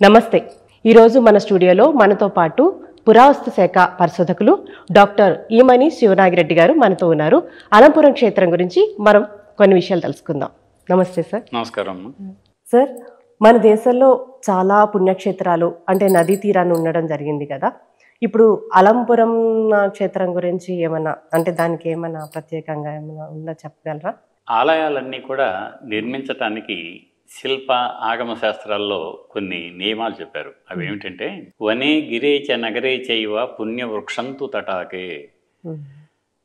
నమస్తే. ఈరోజు మన స్టూడియోలో మనతో పాటు పురావస్తు శాఖ పరిశోధకులు డాక్టర్ ఈమని శివనాగిరెడ్డి గారు మనతో ఉన్నారు. అలంపురం క్షేత్రం గురించి మనం కొన్ని విషయాలు తెలుసుకుందాం. నమస్తే సార్. నమస్కారం సార్. మన దేశంలో చాలా పుణ్యక్షేత్రాలు అంటే నదీ తీరాన్ని ఉండడం జరిగింది కదా. ఇప్పుడు అలంపురం క్షేత్రం గురించి ఏమన్నా అంటే దానికి ఏమన్నా ప్రత్యేకంగా ఏమన్నా ఉందా చెప్పగలరా? ఆలయాలన్నీ కూడా నిర్మించటానికి శిల్ప ఆగమ శాస్త్రాల్లో కొన్ని నియమాలు చెప్పారు. అవి ఏమిటంటే వనే గిరే చ నగరే చైవ పుణ్య వృక్షంతు తటాకే,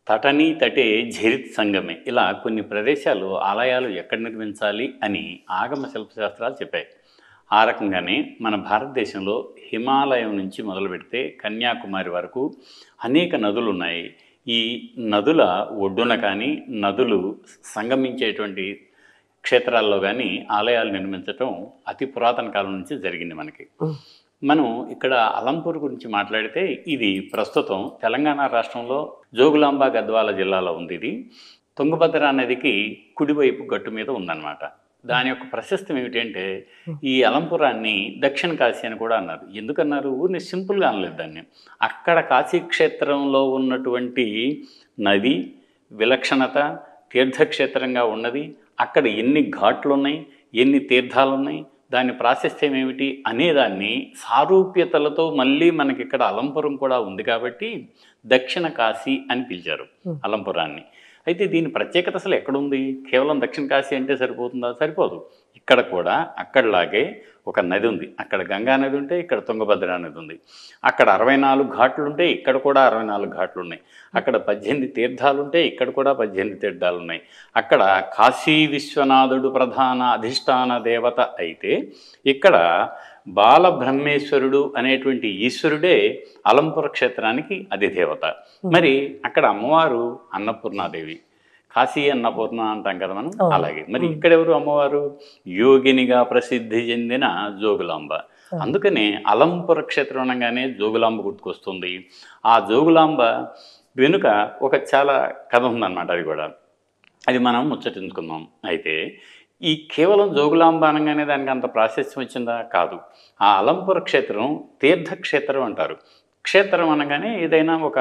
తటనీ తటే ఝరిత్ సంగమే, ఇలా కొన్ని ప్రదేశాలు ఆలయాలు ఎక్కడ నిర్మించాలి అని ఆగమ శిల్పశాస్త్రాలు చెప్పాయి. ఆ రకంగానే మన భారతదేశంలో హిమాలయం నుంచి మొదలు పెడితే కన్యాకుమారి వరకు అనేక నదులు ఉన్నాయి. ఈ నదుల ఒడ్డున కానీ నదులు సంగమించేటువంటి క్షేత్రాల్లో కానీ ఆలయాలు నిర్మించటం అతి పురాతన కాలం నుంచి జరిగింది మనకి. మనం ఇక్కడ అలంపూర్ గురించి మాట్లాడితే ఇది ప్రస్తుతం తెలంగాణ రాష్ట్రంలో జోగులాంబ గద్వాల జిల్లాలో ఉంది. ఇది తుంగభద్ర నదికి కుడివైపు గట్టు మీద ఉందన్నమాట. దాని యొక్క ప్రశస్తం ఏమిటంటే ఈ అలంపురాన్ని దక్షిణ కాశీ అని కూడా అన్నారు. ఎందుకన్నారు? ఊరిని సింపుల్గా అనలేదు దాన్ని. అక్కడ కాశీ క్షేత్రంలో ఉన్నటువంటి నది విలక్షణత తీర్థక్షేత్రంగా ఉన్నది. అక్కడ ఎన్ని ఘాట్లు ఉన్నాయి, ఎన్ని తీర్థాలు ఉన్నాయి, దాని ప్రాశస్త్యం ఏమిటి అనేదాన్ని సారూప్యతలతో మళ్ళీ మనకి ఇక్కడ అలంపురం కూడా ఉంది కాబట్టి దక్షిణ కాశీ అని పిలిచారు అలంపురాన్ని. అయితే దీని ప్రత్యేకత అసలు ఎక్కడుంది? కేవలం దక్షిణ కాశీ అంటే సరిపోతుందా? సరిపోదు. ఇక్కడ కూడా అక్కడలాగే ఒక నది ఉంది. అక్కడ గంగా నది ఉంటే ఇక్కడ తుంగభద్ర నది ఉంది. అక్కడ 64 ఘాట్లు ఉంటే ఇక్కడ కూడా 64 ఘాట్లు ఉన్నాయి. అక్కడ 18 తీర్థాలు ఉంటే ఇక్కడ కూడా 18 తీర్థాలు ఉన్నాయి. అక్కడ కాశీ విశ్వనాథుడు ప్రధాన అధిష్టాన దేవత అయితే ఇక్కడ బాలబ్రహ్మేశ్వరుడు అనేటువంటి ఈశ్వరుడే అలంపుర క్షేత్రానికి అధిదేవత. మరి అక్కడ అమ్మవారు అన్నపూర్ణాదేవి, కాశీ అన్నపూర్ణ అంటాం కదా మనం, అలాగే మరి ఇక్కడెవరు అమ్మవారు? యోగినిగా ప్రసిద్ధి చెందిన జోగులాంబ. అందుకనే అలంపుర క్షేత్రం అనగానే జోగులాంబ గుర్తుకొస్తుంది. ఆ జోగులాంబ వెనుక ఒక చాలా కథ ఉందన్నమాట. అది కూడా అది మనం ముచ్చటించుకుందాం. అయితే ఈ కేవలం జోగులాంబ అనగానే దానికి అంత ప్రాశస్త్యం వచ్చిందా? కాదు. ఆ అలంపుర క్షేత్రం తీర్థక్షేత్రం అంటారు. క్షేత్రం అనగానే ఏదైనా ఒక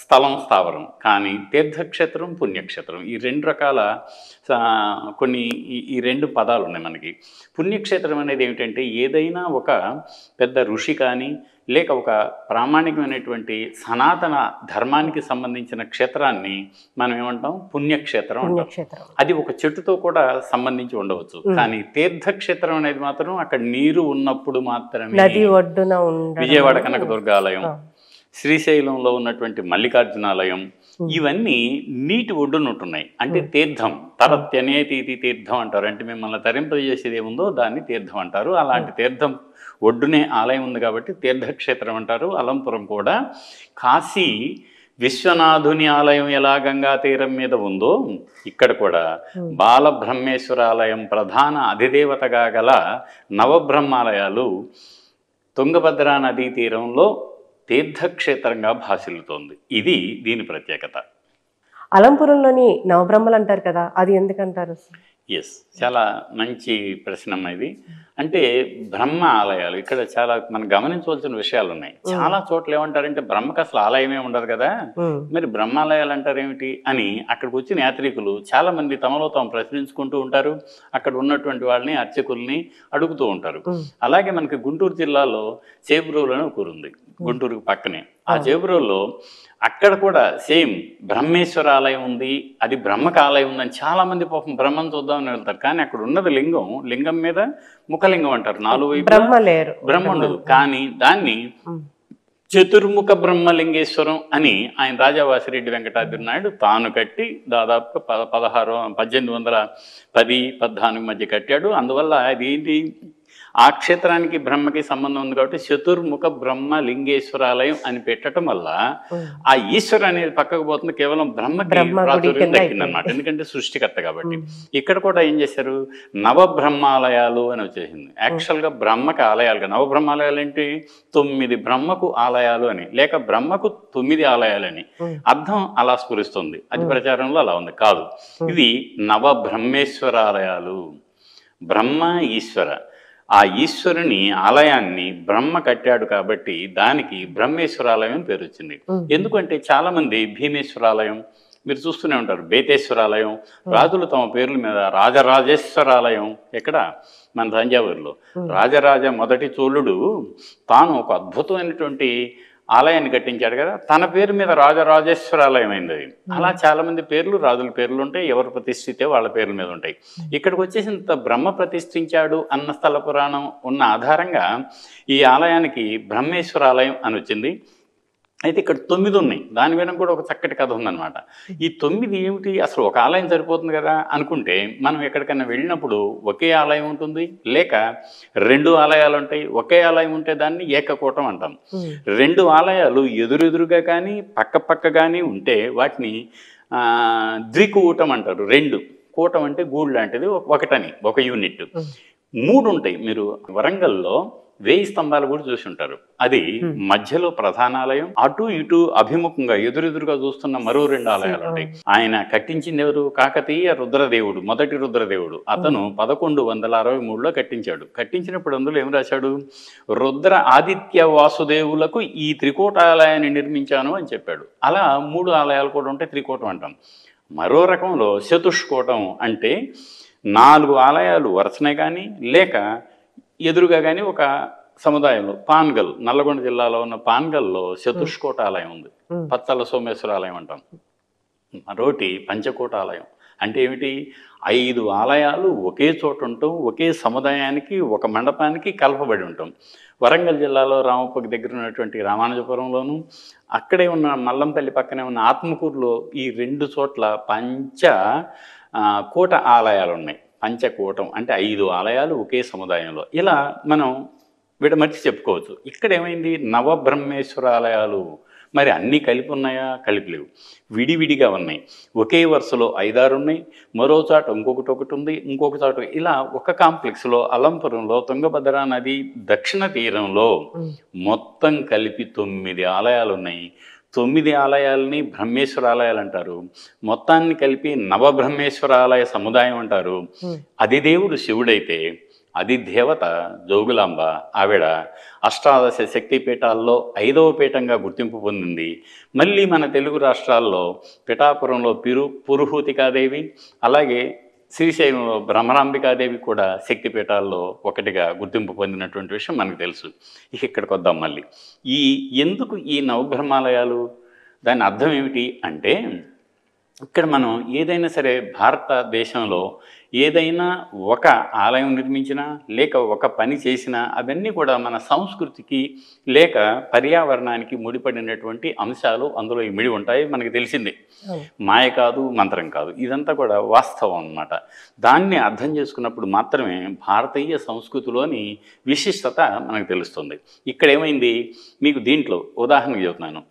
స్థలం స్థావరం, కానీ తీర్థక్షేత్రం పుణ్యక్షేత్రం ఈ రెండు రకాల ఈ రెండు పదాలు ఉన్నాయి మనకి. పుణ్యక్షేత్రం అనేది ఏమిటంటే ఏదైనా ఒక పెద్ద ఋషి కానీ లేక ఒక ప్రామాణికమైనటువంటి సనాతన ధర్మానికి సంబంధించిన క్షేత్రాన్ని మనం ఏమంటాం? పుణ్యక్షేత్రం అంటాం. అది ఒక చెట్టుతో కూడా సంబంధించి ఉండవచ్చు. కానీ తీర్థక్షేత్రం అనేది మాత్రం అక్కడ నీరు ఉన్నప్పుడు మాత్రమే. విజయవాడ కనకదుర్గాలయం, శ్రీశైలంలో ఉన్నటువంటి మల్లికార్జునాలయం, ఇవన్నీ నీటి ఒడ్డున ఉంటున్నాయి. అంటే తీర్థం, తరత్యనేతీతి తీర్థం అంటారు. అంటే మిమ్మల్ని తరింపజేసేది ఏముందో దాన్ని తీర్థం అంటారు. అలాంటి తీర్థం ఒడ్డునే ఆలయం ఉంది కాబట్టి తీర్థక్షేత్రం అంటారు. అలంపురం కూడా కాశీ విశ్వనాథుని ఆలయం ఎలా గంగా తీరం మీద ఉందో ఇక్కడ కూడా బాలబ్రహ్మేశ్వర ఆలయం ప్రధాన అధిదేవతగా గల నవబ్రహ్మాలయాలు తుంగభద్రా నదీ తీరంలో తీర్థక్షేత్రంగా భాసిల్లుతోంది. ఇది దీని ప్రత్యేకత. అలంపురంలోని నవబ్రహ్మలు అంటారు కదా, అది ఎందుకంటారు? ఎస్, చాలా మంచి ప్రశ్న ఇది. అంటే బ్రహ్మ ఆలయాలు ఇక్కడ చాలా మనం గమనించవలసిన విషయాలు ఉన్నాయి. చాలా చోట్ల ఏమంటారంటే బ్రహ్మకు అసలు ఆలయమే ఉండదు కదా, మరి బ్రహ్మాలయాలు అంటారు ఏమిటి అని అక్కడికి వచ్చిన యాత్రికులు చాలా మంది తమలో తాము ప్రశ్నించుకుంటూ ఉంటారు. అక్కడ ఉన్నటువంటి వాళ్ళని అర్చకుల్ని అడుగుతూ ఉంటారు. అలాగే మనకి గుంటూరు జిల్లాలో చేబ్రోలు అని ఒక ఊరు ఉంది, గుంటూరుకు పక్కనే. ఆ చేబ్రోల్లో అక్కడ కూడా సేమ్ బ్రహ్మేశ్వర ఆలయం ఉంది. అది బ్రహ్మకు ఆలయం ఉందని చాలా మంది పాపం బ్రహ్మను చూద్దామని వెళ్తారు. కానీ అక్కడ ఉన్నది లింగం, లింగం మీద ముఖలింగం అంటారు. 4 వైపు బ్రహ్మ ఉండదు. కానీ దాన్ని చతుర్ముఖ బ్రహ్మలింగేశ్వరం అని ఆయన రాజావాసిరెడ్డి వెంకటాద్రి నాయుడు తాను కట్టి దాదాపుగా 1810-14 మధ్య కట్టాడు. అందువల్ల అది ఏంటి, ఆ క్షేత్రానికి బ్రహ్మకి సంబంధం ఉంది కాబట్టి చతుర్ముఖ బ్రహ్మ లింగేశ్వరాలయం అని పెట్టడం వల్ల ఆ ఈశ్వరు అనేది పక్కకు పోతుంది, కేవలం బ్రహ్మకి ప్రాచుర్యం దక్కిందనమాట. ఎందుకంటే సృష్టికర్త కాబట్టి. ఇక్కడ కూడా ఏం చేశారు, నవబ్రహ్మాలయాలు అని వచ్చేసింది. యాక్చువల్గా బ్రహ్మకి ఆలయాలుగా నవబ్రహ్మాలయాలు ఏంటి, 9 బ్రహ్మకు ఆలయాలు అని, లేక బ్రహ్మకు 9 ఆలయాలని అర్థం అలా స్ఫురిస్తుంది. అది ప్రచారంలో అలా ఉంది. కాదు, ఇది నవబ్రహ్మేశ్వరాలయాలు. బ్రహ్మ ఈశ్వర ఆ ఈశ్వరుని ఆలయాన్ని బ్రహ్మ కట్టాడు కాబట్టి దానికి బ్రహ్మేశ్వరాలయం అని పేరు వచ్చింది. ఎందుకంటే చాలామంది భీమేశ్వరాలయం మీరు చూస్తూనే ఉంటారు, బేతేశ్వరాలయం, రాజులు తమ పేర్ల మీద రాజరాజేశ్వరాలయం ఎక్కడ మన తంజావూరులో రాజరాజ మొదటి చోళుడు తాను ఒక అద్భుతమైనటువంటి ఆలయాన్ని కట్టించాడు కదా, తన పేరు మీద రాజరాజేశ్వరాలయం అయింది అది. అలా చాలామంది పేర్లు రాజుల పేర్లు ఉంటాయి, ఎవరు ప్రతిష్ఠితే వాళ్ళ పేర్ల మీద ఉంటాయి. ఇక్కడికి వచ్చేసిన బ్రహ్మ ప్రతిష్ఠించాడు అన్న స్థల పురాణం ఉన్న ఆధారంగా ఈ ఆలయానికి బ్రహ్మేశ్వరాలయం అని వచ్చింది. అయితే ఇక్కడ 9 ఉన్నాయి, దాని వెనక కూడా ఒక చక్కటి కథ ఉందన్నమాట. ఈ 9 ఏమిటి, అసలు ఒక ఆలయం సరిపోతుంది కదా అనుకుంటే మనం ఎక్కడికైనా వెళ్ళినప్పుడు ఒకే ఆలయం ఉంటుంది, లేక 2 ఆలయాలు ఉంటాయి. ఒకే ఆలయం ఉంటే దాన్ని ఏకకూటం అంటాం. 2 ఆలయాలు ఎదురెదురుగా కానీ పక్క పక్క కానీ ఉంటే వాటిని ద్వికూటం అంటారు. 2 కూటం అంటే గూడు లాంటిది, ఒకటని ఒక యూనిట్. 3 ఉంటాయి. మీరు వరంగల్లో 1000 స్తంభాలు కూడా చూసి ఉంటారు. అది మధ్యలో ప్రధానాలయం, అటు ఇటు అభిముఖంగా ఎదురెదురుగా చూస్తున్న మరో 2 ఆలయాలు ఉంటాయి. ఆయన కట్టించింది ఎవరు? కాకతీయ రుద్రదేవుడు, మొదటి రుద్రదేవుడు. అతను 1163లో కట్టించాడు. కట్టించినప్పుడు అందులో ఏం రాశాడు? రుద్ర ఆదిత్య వాసుదేవులకు ఈ త్రికూటాలయాన్ని నిర్మించాను అని చెప్పాడు. అలా 3 ఆలయాలు కూడా ఉంటే త్రికూటం అంటాం. మరో రకంలో చతుష్కోటం అంటే 4 ఆలయాలు వరుసనే కానీ లేక ఎదురుగా కానీ ఒక సముదాయంలో. పాన్గల్, నల్లగొండ జిల్లాలో ఉన్న పాన్గల్లో చతుష్కోటాలయం ఉంది, పచ్చల సోమేశ్వరాలయం అంటాం. మరోటి పంచకోటాలయం అంటే ఏమిటి? 5 ఆలయాలు ఒకే చోట ఉంటాం, ఒకే సముదాయానికి ఒక మండపానికి కలపబడి ఉంటాం. వరంగల్ జిల్లాలో రామప్పకి దగ్గర ఉన్నటువంటి రామానుజపురంలోను, అక్కడే ఉన్న మల్లంపల్లి పక్కనే ఉన్న ఆత్మకూరులో ఈ 2 చోట్ల కోట ఆలయాలు ఉన్నాయి. పంచకూటం అంటే 5 ఆలయాలు ఒకే సముదాయంలో. ఇలా మనం విడమర్చి చెప్పుకోవచ్చు. ఇక్కడ ఏమైంది? నవబ్రహ్మేశ్వరాలయాలు. మరి అన్నీ కలిపి ఉన్నాయా? కలిపి లేవు, విడివిడిగా ఉన్నాయి. ఒకే వరుసలో 5, 6 ఉన్నాయి, మరో చాట ఒకటి ఉంది, ఇంకొక చాట. ఇలా ఒక కాంప్లెక్స్లో అలంపురంలో తుంగభద్ర నది దక్షిణ తీరంలో మొత్తం కలిపి 9 ఆలయాలు ఉన్నాయి. 9 ఆలయాలని బ్రహ్మేశ్వర ఆలయాలు అంటారు. మొత్తాన్ని కలిపి నవబ్రహ్మేశ్వరాలయ సముదాయం అంటారు. అది దేవుడు శివుడైతే అది దేవత జోగులాంబ. ఆవిడ అష్టాదశ శక్తిపీఠాల్లో 5వ పీఠంగా గుర్తింపు పొందింది. మళ్ళీ మన తెలుగు రాష్ట్రాల్లో పిఠాపురంలో పురుహూతికాదేవి, అలాగే శ్రీశైలంలో బ్రహ్మరాంబికాదేవి కూడా శక్తిపీఠాల్లో ఒకటిగా గుర్తింపు పొందినటువంటి విషయం మనకు తెలుసు. ఇక్కడికి వద్దాం మళ్ళీ. ఎందుకు ఈ నవబ్రహ్మాలయాలు? దాని అర్థం ఏమిటి అంటే, ఇక్కడ మనం ఏదైనా సరే భారతదేశంలో ఏదైనా ఒక ఆలయం నిర్మించినా లేక ఒక పని చేసినా అవన్నీ కూడా మన సంస్కృతికి లేక పర్యావరణానికి ముడిపడినటువంటి అంశాలు అందులో ఇమిడి ఉంటాయి. మనకి తెలిసిందే, మాయ కాదు, మంత్రం కాదు, ఇదంతా కూడా వాస్తవం అన్నమాట. దాన్ని అర్థం చేసుకున్నప్పుడు మాత్రమే భారతీయ సంస్కృతిలోని విశిష్టత మనకు తెలుస్తుంది. ఇక్కడ ఏమైంది? మీకు దీంట్లో ఉదాహరణకు చెబుతున్నాను.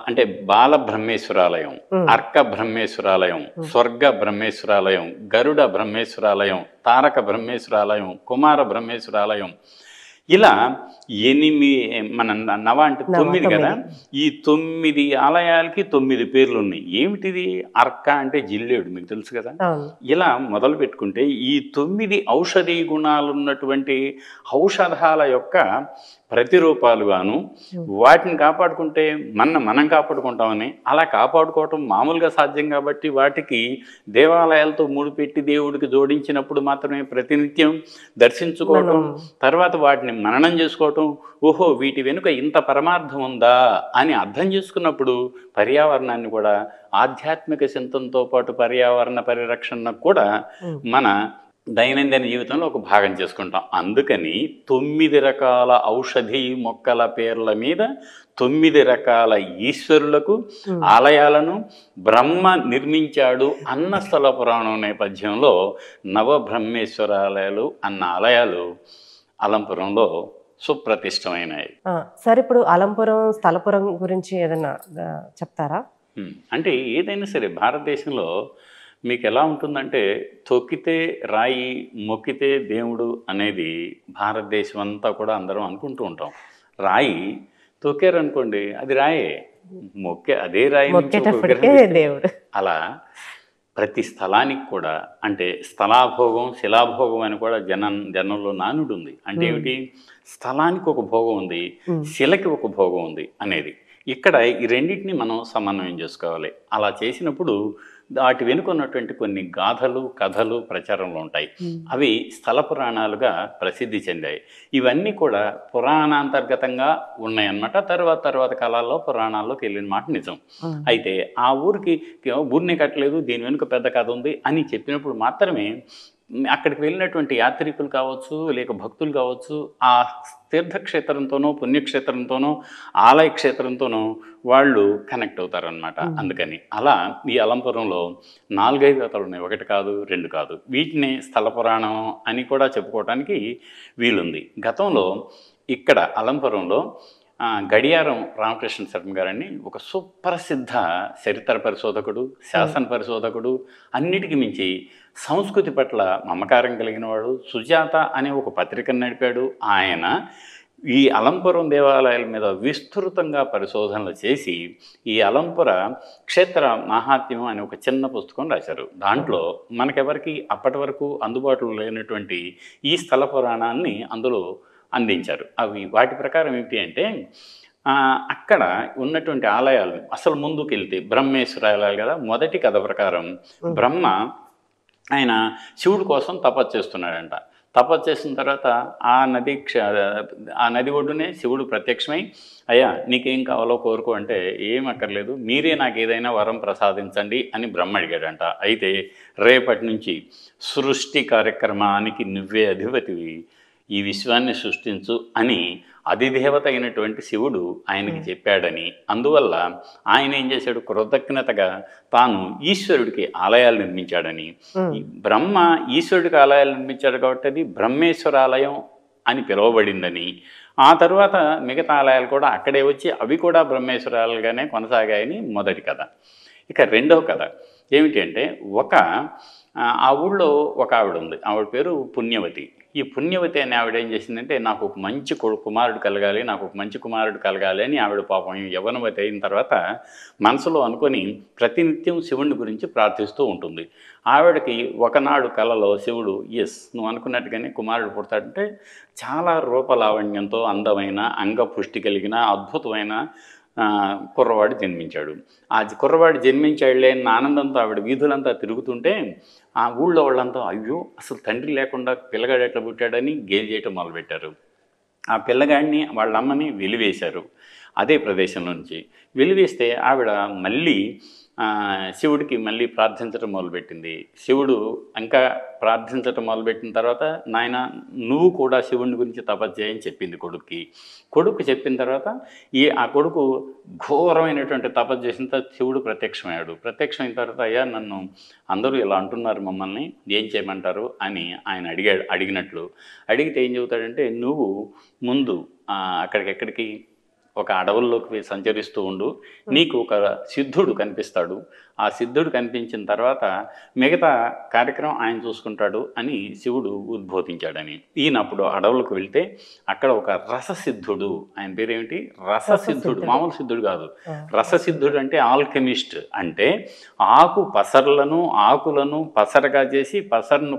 అంటే బాల బ్రహ్మేశ్వరాలయం, అర్క బ్రహ్మేశ్వరాలయం, స్వర్గ బ్రహ్మేశ్వరాలయం, గరుడ బ్రహ్మేశ్వరాలయం, తారక బ్రహ్మేశ్వరాలయం, కుమార బ్రహ్మేశ్వరాలయం, ఇలా 8. మన నవ అంటే 9 కదా. ఈ 9 ఆలయాలకి 9 పేర్లు ఉన్నాయి. ఏమిటిది? అర్క అంటే జిల్లేడు, మీకు తెలుసు కదా. ఇలా మొదలు పెట్టుకుంటే ఈ 9 ఔషధీ గుణాలు ఉన్నటువంటి ఔషధాల యొక్క ప్రతిరూపాలుగాను, వాటిని కాపాడుకుంటే మనం కాపాడుకుంటామని. అలా కాపాడుకోవటం మామూలుగా సాధ్యం కాబట్టి వాటికి దేవాలయాలతో ముడిపెట్టి దేవుడికి జోడించినప్పుడు మాత్రమే ప్రతినిత్యం దర్శించుకోవటం, తర్వాత వాటిని మననం చేసుకోవటం. ఓహో, వీటి వెనుక ఇంత పరమార్థం ఉందా అని అర్థం చేసుకున్నప్పుడు పర్యావరణాన్ని కూడా ఆధ్యాత్మిక చింతనతో పాటు పర్యావరణ పరిరక్షణ కూడా మన దైనందిన జీవితంలో ఒక భాగం చేసుకుంటాం. అందుకని 9 రకాల ఔషధి మొక్కల పేర్ల మీద 9 రకాల ఈశ్వరులకు ఆలయాలను బ్రహ్మ నిర్మించాడు అన్న స్థల పురాణం నేపథ్యంలో నవబ్రహ్మేశ్వరాలయాలు అన్న ఆలయాలు అలంపురంలో సుప్రతిష్టమైనవి. సార్, ఇప్పుడు అలంపురం స్థలపురం గురించి ఏదైనా చెప్తారా? అంటే ఏదైనా సరే భారతదేశంలో మీకు ఎలా ఉంటుందంటే, తొక్కితే రాయి మొక్కితే దేవుడు అనేది భారతదేశం అంతా కూడా అందరం అనుకుంటూ ఉంటాం. రాయి తొక్కారనుకోండి, అది రాయే, అదే రాయి దేవుడు. అలా ప్రతి స్థలానికి కూడా అంటే స్థలాభోగం శిలాభోగం అని కూడా జనంలో నానుడు ఉంది. అంటే ఏమిటి, స్థలానికి ఒక భోగం ఉంది, శిలకి ఒక భోగం ఉంది అనేది. ఇక్కడ ఈ రెండింటిని మనం సమన్వయం చేసుకోవాలి. అలా చేసినప్పుడు వాటి వెనుకున్నటువంటి కొన్ని గాథలు కథలు ప్రచారంలో ఉంటాయి. అవి స్థల పురాణాలుగా ప్రసిద్ధి చెందాయి. ఇవన్నీ కూడా పురాణాంతర్గతంగా ఉన్నాయన్నమాట. తర్వాత కాలాల్లో పురాణాల్లోకి వెళ్ళిన మాట నిజం. అయితే ఆ ఊరిని కట్టలేదు, దీని వెనుక పెద్ద కథ ఉంది అని చెప్పినప్పుడు మాత్రమే అక్కడికి వెళ్ళినటువంటి యాత్రికులు కావచ్చు, లేక భక్తులు కావచ్చు, ఆ తీర్థక్షేత్రంతోనో పుణ్యక్షేత్రంతోనో ఆలయ క్షేత్రంతోనో వాళ్ళు కనెక్ట్ అవుతారనమాట. అందుకని అలా ఈ అలంపురంలో 4-5 కథలు ఉన్నాయి, 1 కాదు 2 కాదు. వీటిని స్థల పురాణం అని కూడా చెప్పుకోవడానికి వీలుంది. గతంలో ఇక్కడ అలంపురంలో గడియారం రామకృష్ణ శర్మ గారని ఒక సుప్రసిద్ధ చరిత్ర పరిశోధకుడు, శాసన పరిశోధకుడు, అన్నిటికీ మించి సంస్కృతి పట్ల మమకారం కలిగిన వాడు, సుజాత అనే ఒక పత్రికను నడిపాడు. ఆయన ఈ అలంపురం దేవాలయాల మీద విస్తృతంగా పరిశోధనలు చేసి ఈ అలంపుర క్షేత్ర మహాత్మ్యం అనే ఒక చిన్న పుస్తకం రాశారు. దాంట్లో మనకెవరికి అప్పటి వరకు అందుబాటులో లేనటువంటి ఈ స్థల పురాణాన్ని అందులో అందించారు. వాటి ప్రకారం ఏమిటి అంటే అక్కడ ఉన్నటువంటి ఆలయాలు అసలు ముందుకు వెళ్తే బ్రహ్మేశ్వర ఆలయాలు కదా. మొదటి కథ ప్రకారం బ్రహ్మ ఆయన శివుడి కోసం తపస్సు చేస్తున్నాడంట. తపస్సు చేసిన తర్వాత ఆ నది ఒడ్డునే శివుడు ప్రత్యక్షమై, అయ్యా నీకేం కావాలో కోరుకో అంటే, ఏం అక్కర్లేదు, మీరే నాకు ఏదైనా వరం ప్రసాదించండి అని బ్రహ్మ అడిగాడంట. అయితే రేపటి నుంచి సృష్టి కార్యక్రమానికి నువ్వే అధిపతివి, ఈ విశ్వాన్ని సృష్టించు అని అధిదేవత అయినటువంటి శివుడు ఆయనకి చెప్పాడని, అందువల్ల ఆయన ఏం చేశాడు, కృతజ్ఞతగా తాను ఈశ్వరుడికి ఆలయాలు నిర్మించాడని, బ్రహ్మ ఈశ్వరుడికి ఆలయాలు నిర్మించాడు కాబట్టి అది బ్రహ్మేశ్వరాలయం అని పిలువబడిందని, ఆ తర్వాత మిగతా ఆలయాలు కూడా అక్కడే వచ్చి అవి కూడా బ్రహ్మేశ్వరాలుగానే కొనసాగాయని మొదటి కథ. ఇక రెండవ కథ ఏమిటి అంటే, ఆ ఊళ్ళో ఒక ఆవిడ ఉంది, ఆవిడ పేరు పుణ్యవతి. ఈ పుణ్యవతి అనే ఆవిడ ఏం చేసిందంటే, నాకు ఒక మంచి కుమారుడు కలగాలి అని ఆవిడ పాపం యవ్వనవతి అయిన తర్వాత మనసులో అనుకొని ప్రతినిత్యం శివుని గురించి ప్రార్థిస్తూ ఉంటుంది. ఆవిడకి ఒకనాడు కలలో శివుడు నువ్వు అనుకున్నట్టుగానే కుమారుడు పుడతాడంటే చాలా రూపలావణ్యంతో అందమైన అంగపుష్టి కలిగిన అద్భుతమైన కుర్రవాడు జన్మించాడు. ఆ కుర్రవాడు జన్మించాడులే అన్న ఆనందంతో ఆవిడ వీధులంతా తిరుగుతుంటే ఆ ఊళ్ళో వాళ్ళంతా అయ్యో అసలు తండ్రి లేకుండా పిల్లగాడు ఎట్లా పుట్టాడని గేలి చేయటం మొదలుపెట్టారు. ఆ పిల్లగాడిని వాళ్ళ అమ్మని వెలివేశారు. అదే ప్రదేశం నుంచి వెలివేస్తే ఆవిడ మళ్ళీ శివుడికి మళ్ళీ ప్రార్థించడం మొదలుపెట్టింది. శివుడు ఇంకా ప్రార్థించడం మొదలుపెట్టిన తర్వాత, నాయన నువ్వు కూడా శివుని గురించి తపస్సు చేయని చెప్పింది కొడుకు చెప్పిన తర్వాత ఆ కొడుకు ఘోరమైనటువంటి తపస్సు చేసిన తర్వాత శివుడు ప్రత్యక్షమైన తర్వాత, అయ్యా నన్ను అందరూ ఇలా అంటున్నారు, మమ్మల్ని ఏం చేయమంటారు అని ఆయన అడిగినట్లు అడిగితే ఏం చెబుతాడంటే, నువ్వు ముందు అక్కడికెక్కడికి ఒక అడవుల్లోకి సంచరిస్తూ ఉండు, నీకు ఒక సిద్ధుడు కనిపిస్తాడు, ఆ సిద్ధుడు కనిపించిన తర్వాత మిగతా కార్యక్రమం ఆయన చూసుకుంటాడు అని శివుడు ఉద్బోధించాడని. ఈయన అప్పుడు అడవులకు వెళ్తే అక్కడ ఒక రససిద్ధుడు, ఆయన పేరేమిటి, రససిద్ధుడు, మామూలు సిద్ధుడు కాదు, రససిద్ధుడు అంటే ఆల్కెమిస్ట్. అంటే ఆకులను పసరగా చేసి పసరును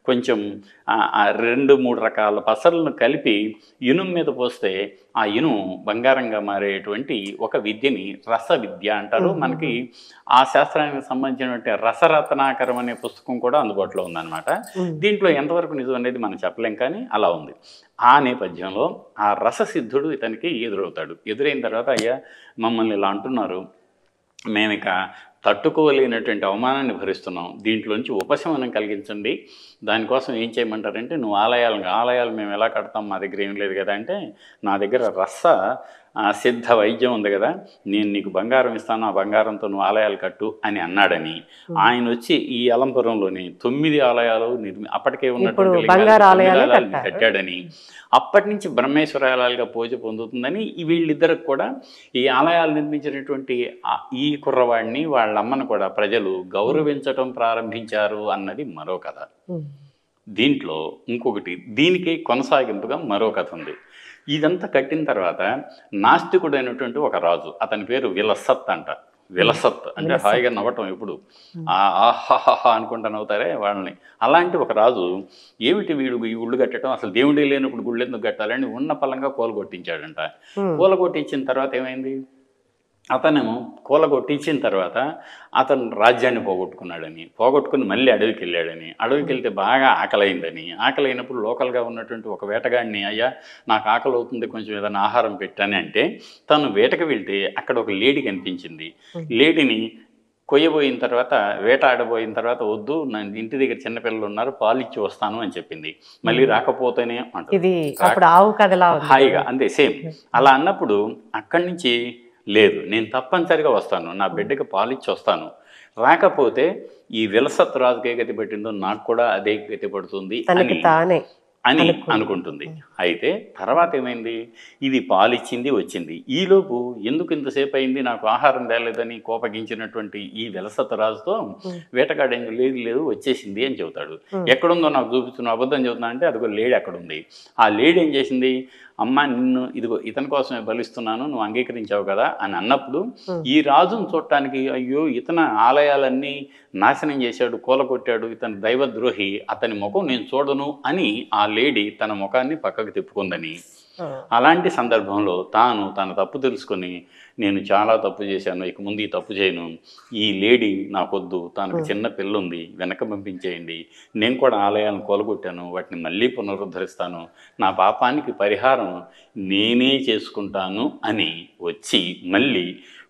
కొంచెం 2-3 రకాల పసర్లను కలిపి ఇనుము మీద పోస్తే ఆ ఇనుము బంగారంగా మారేటువంటి ఒక విద్యని రస విద్య అంటారు. మనకి ఆ శాస్త్రానికి సంబంధించినటువంటి రసరత్నాకరం అనే పుస్తకం కూడా అందుబాటులో ఉందన్నమాట. దీంట్లో ఎంతవరకు నిజం అనేది మనం చెప్పలేం, కానీ అలా ఉంది. ఆ నేపథ్యంలో ఆ రససిద్ధుడు ఇతనికి ఎదురైన తర్వాత, అయ్యా మమ్మల్ని ఇలా అంటున్నారు, మేమిక తట్టుకోలేనటువంటి అవమానాన్ని భరిస్తున్నాం, దీంట్లోంచి ఉపశమనం కలిగించండి, దానికోసం ఏం చేయమంటారంటే, నువ్వు ఆలయాలు మేము ఎలా కడతాం, మా దగ్గర ఏం లేదు కదా అంటే, నా దగ్గర సిద్ధ వైద్యం ఉంది కదా, నేను నీకు బంగారం ఇస్తాను, ఆ బంగారంతో నువ్వు ఆలయాలు కట్టు అని అన్నాడని ఆయన వచ్చి ఈ అలంపురంలోని 9 ఆలయాలు అప్పటికే ఉన్నటువంటి కట్టాడని, అప్పటి నుంచి బ్రహ్మేశ్వర ఆలయాలుగా పూజ పొందుతుందని వీళ్ళిద్దరికి కూడా ఈ ఆలయాలు నిర్మించినటువంటి ఈ కుర్రవాడిని వాళ్ళ అమ్మను కూడా ప్రజలు గౌరవించటం ప్రారంభించారు అన్నది మరో కథ. దీంట్లో ఇంకొకటి దీనికి కొనసాగింపుగా మరో కథ ఉంది. ఇదంతా కట్టిన తర్వాత నాస్తికుడైనటువంటి ఒక రాజు, అతని పేరు విలసత్ అంట. విలసత్ అంటే హాయిగా నవ్వటం ఎప్పుడు ఆహాహా అనుకుంటా నవ్వుతారే వాళ్ళని. అలాంటి ఒక రాజు ఏమిటి వీడు ఈ గుళ్ళు కట్టడం, అసలు దేవుడే లేనప్పుడు గుళ్ళు ఎందుకు కట్టాలని ఉన్న పలంగా కూలగొట్టించాడంట. కూలగొట్టించిన తర్వాత ఏమైంది, అతను కూలగొట్టించిన తర్వాత అతను రాజ్యాన్ని పోగొట్టుకుని మళ్ళీ అడవికి వెళ్ళాడని, అడవికి వెళ్తే బాగా ఆకలైందని, ఆకలైనప్పుడు లోకల్గా ఉన్నటువంటి ఒక వేటగాడిని, అయ్యా నాకు ఆకలి అవుతుంది కొంచెం ఏదైనా ఆహారం పెట్టాని అంటే, తను వేటకు వెళ్తే అక్కడ ఒక లేడీ కనిపించింది. లేడీని కొయ్యబోయిన తర్వాత, వేట ఆడబోయిన తర్వాత, వద్దు నా ఇంటి దగ్గర చిన్నపిల్లలు ఉన్నారు పాలు ఇచ్చి వస్తాను అని చెప్పింది. మళ్ళీ రాకపోతేనే ఇది అప్పుడు ఆవు కథలా హాయిగా అంతే సేమ్. అలా అన్నప్పుడు అక్కడి నుంచి లేదు నేను తప్పనిసరిగా వస్తాను, నా బిడ్డకి పాలిచ్చి వస్తాను, రాకపోతే ఈ విలసత్ రాజుకే గతి పెట్టిందో నాకు కూడా అదే గతి పడుతుంది అని అనుకుంటుంది. అయితే తర్వాత ఏమైంది, ఇది పాలిచ్చింది వచ్చింది, ఈలోపు ఎందుకు ఇంతసేపు అయింది నాకు ఆహారం తేలేదని కోపగించినటువంటి ఈ విలసత్ రాజుతో వేటగాడు లేదు వచ్చేసింది అని చెబుతాడు. ఎక్కడుందో నాకు చూపిస్తున్న అబద్ధం చెబుతున్నా అంటే అదిగో లేడీ అక్కడ ఉంది. ఆ లేడీ ఏం చేసింది, అమ్మ నిన్ను ఇదిగో ఇతని కోసమే బలిస్తున్నాను నువ్వు అంగీకరించావు కదా అని అన్నప్పుడు, ఈ రాజును చూడటానికి అయ్యో ఇతను ఆలయాలన్నీ నాశనం చేశాడు, కూలగొట్టాడు, ఇతను దైవద్రోహి, అతని ముఖం నేను చూడను అని ఆ లేడీ తన ముఖాన్ని పక్కకు తిప్పుకుందని, అలాంటి సందర్భంలో తాను తన తప్పు తెలుసుకొని నేను చాలా తప్పు చేశాను, ఇక ముందు ఈ తప్పు చేయను, ఈ లేడీ నాకొద్దు, తనకు చిన్న పిల్ల ఉంది వెనక పంపించేయండి, నేను కూడా ఆలయాలను కూలగొట్టాను వాటిని మళ్ళీ పునరుద్ధరిస్తాను, నా పాపానికి పరిహారం నేనే చేసుకుంటాను అని వచ్చి మళ్ళీ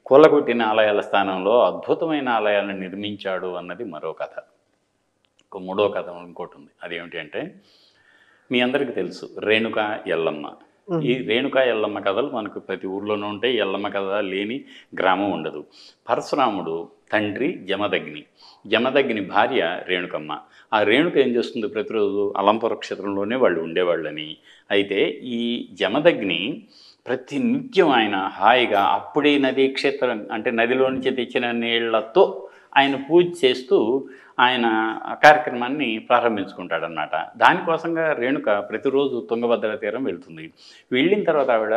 కూలగొట్టిన ఆలయాల స్థానంలో అద్భుతమైన ఆలయాలను నిర్మించాడు అన్నది మరో కథ. ఒక మూడో కథ ఇంకోటి ఉంది. అదేమిటి అంటే మీ అందరికీ తెలుసు రేణుక ఎల్లమ్మ. ఈ రేణుక ఎల్లమ్మ కథలు మనకు ప్రతి ఊర్లోనూ ఉంటాయి. ఎల్లమ్మ కథ లేని గ్రామం ఉండదు. పరశురాముడు తండ్రి జమదగ్ని భార్య రేణుకమ్మ. ఆ రేణుక ఏం చేస్తుంది, ప్రతిరోజు అలంపుర క్షేత్రంలోనే వాళ్ళు ఉండేవాళ్ళని. అయితే ఈ జమదగ్ని ప్రతి నిత్యం ఆయన హాయిగా అప్పుడే నదీ క్షేత్రం అంటే నదిలో నుంచి తెచ్చిన నీళ్లతో ఆయన పూజ చేస్తూ ఆయన కార్యక్రమాన్ని ప్రారంభించుకుంటాడనమాట. దానికోసంగా రేణుక ప్రతిరోజు తుంగభద్ర తీరం వెళ్తుంది. వెళ్ళిన తర్వాత ఆవిడ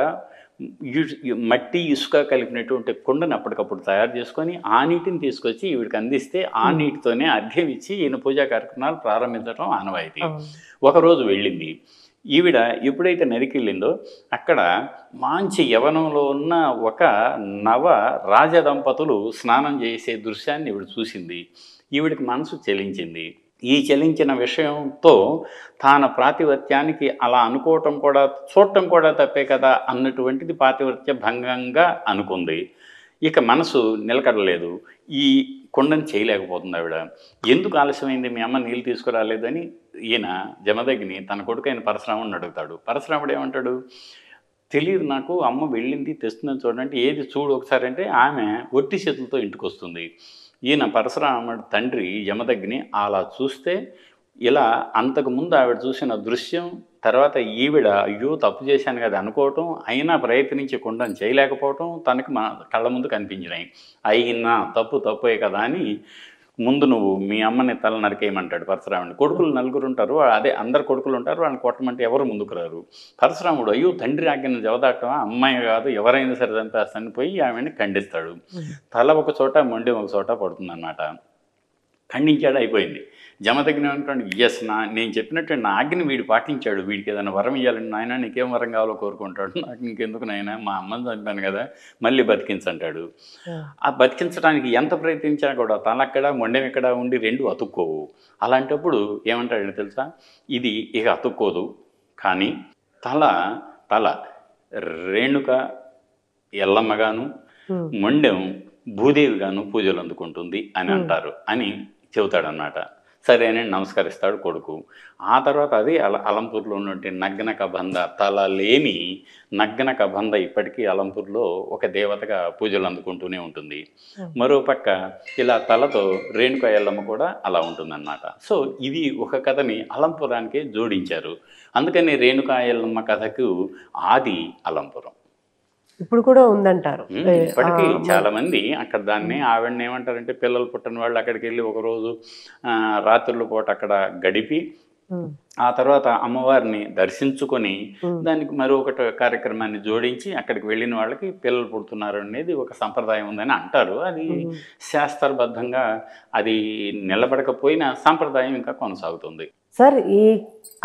మట్టి ఇసుక కలిపినటువంటి కుండను అప్పటికప్పుడు తయారు చేసుకొని ఆ నీటిని తీసుకొచ్చి ఈవిడికి అందిస్తే ఆ నీటితోనే అర్ఘ్యం ఇచ్చి ఈయన పూజా కార్యక్రమాలు ప్రారంభించడం ఆనవాయితీ. ఒకరోజు వెళ్ళింది ఈవిడ. ఎప్పుడైతే నదికి వెళ్ళిందో అక్కడ మంచి యవనంలో ఉన్న ఒక నవ రాజదంపతులు స్నానం చేసే దృశ్యాన్ని ఈవిడ చూసింది. ఈవిడికి మనసు చెలించింది. ఈ చెలించిన విషయంతో తాన ప్రాతిపత్యానికి అలా అనుకోవటం కూడా చూడటం కూడా తప్పే కదా అన్నటువంటిది పాతివత్య భంగంగా అనుకుంది. ఇక మనసు నిలకడలేదు. ఈ కుండని చేయలేకపోతుంది ఆవిడ. ఎందుకు ఆలస్యమైంది, మీ అమ్మ నీళ్ళు తీసుకురాలేదని ఈయన జమదగ్ని తన కొడుకైన పరశురాముడిని అడుగుతాడు. పరశురాముడు ఏమంటాడు, తెలియదు నాకు, అమ్మ వెళ్ళింది తెస్తుందని చూడండి, ఏది చూడు ఒకసారి అంటే ఆమె ఒట్టి చేతులతో ఇంటికి వస్తుంది. ఈయన పరశురాముడు తండ్రి జమదగ్ని అలా చూస్తే ఇలా అంతకుముందు ఆవిడ చూసిన దృశ్యం తర్వాత ఈవిడ అయ్యో తప్పు చేశాను కదా అనుకోవటం, అయినా ప్రయత్నించి కుండని చేయలేకపోవటం తనకి కళ్ళ ముందు కనిపించినాయి. అయినా తప్పే కదా అని ముందు నువ్వు మీ అమ్మని తల నరికేయమంటాడు పరశురాముడిని. కొడుకులు నలుగురు ఉంటారు, అదే అందరు కొడుకులు ఉంటారు, వాళ్ళని కొట్టమంటే ఎవరు ముందుకు రారు. పరశురాముడు అయ్యో తండ్రి ఆజ్ఞను జవదాటమా, అమ్మాయి కాదు ఎవరైనా సరే చంపేస్తాను పోయి ఆమెని ఖండిస్తాడు. తల ఒక చోట మొండి ఒక చోట పడుతుందన్నమాట. ఖండించాడు, అయిపోయింది. జమదగ్ని అనుకోండి, ఎస్ నేను చెప్పినట్టు నా ఆజ్ఞని వీడు పాటించాడు, వీడికి ఏదైనా వరం ఇవ్వాలని, నాయన నీకేం వరం కావాలో కోరుకుంటాడు, నాకు ఇంకెందుకు నాయన మా అమ్మని చంపాను కదా మళ్ళీ బతికించంటాడు. ఆ బతికించడానికి ఎంత ప్రయత్నించినా కూడా తలక్కడ మొండెం ఎక్కడ ఉండి రెండు అతుక్కోవు. అలాంటప్పుడు ఏమంటాడని తెలుసా, ఇది ఇక అతుక్కోదు కానీ తల రేణుక ఎల్లమ్మగాను మొండెం భూదేవిగాను పూజలు అందుకుంటుంది అని అంటారు అని చెబుతాడనమాట. సరే అని నమస్కరిస్తాడు కొడుకు. ఆ తర్వాత అది అలంపూర్లో ఉన్నటువంటి నగ్న కబంధ, తల లేని నగ్న కబంధ ఇప్పటికీ అలంపూర్లో ఒక దేవతగా పూజలు అందుకుంటూనే ఉంటుంది. మరోపక్క ఇలా తలతో రేణుక ఎల్లమ్మ కూడా అలా ఉంటుందన్నమాట. సో ఇది ఒక కథని అలంపురానికి జోడించారు. అందుకని రేణుక ఎల్లమ్మ కథకు ఆది అలంపురం. ఇప్పుడు కూడా ఉందంటారు. ఇప్పటికీ చాలా మంది అక్కడ దాన్ని ఆవిడని ఏమంటారంటే, పిల్లలు పుట్టిన వాళ్ళు అక్కడికి వెళ్ళి ఒకరోజు రాత్రుల పూట అక్కడ గడిపి ఆ తర్వాత అమ్మవారిని దర్శించుకొని ఉమ్, దానికి మరొకటి కార్యక్రమాన్ని జోడించి అక్కడికి వెళ్ళిన వాళ్ళకి పిల్లలు పుడుతున్నారు అనేది ఒక సంప్రదాయం ఉందని అంటారు. అది ఉమ్. శాస్త్రబద్ధంగా అది నిలబడకపోయినా సంప్రదాయం ఇంకా కొనసాగుతుంది. సార్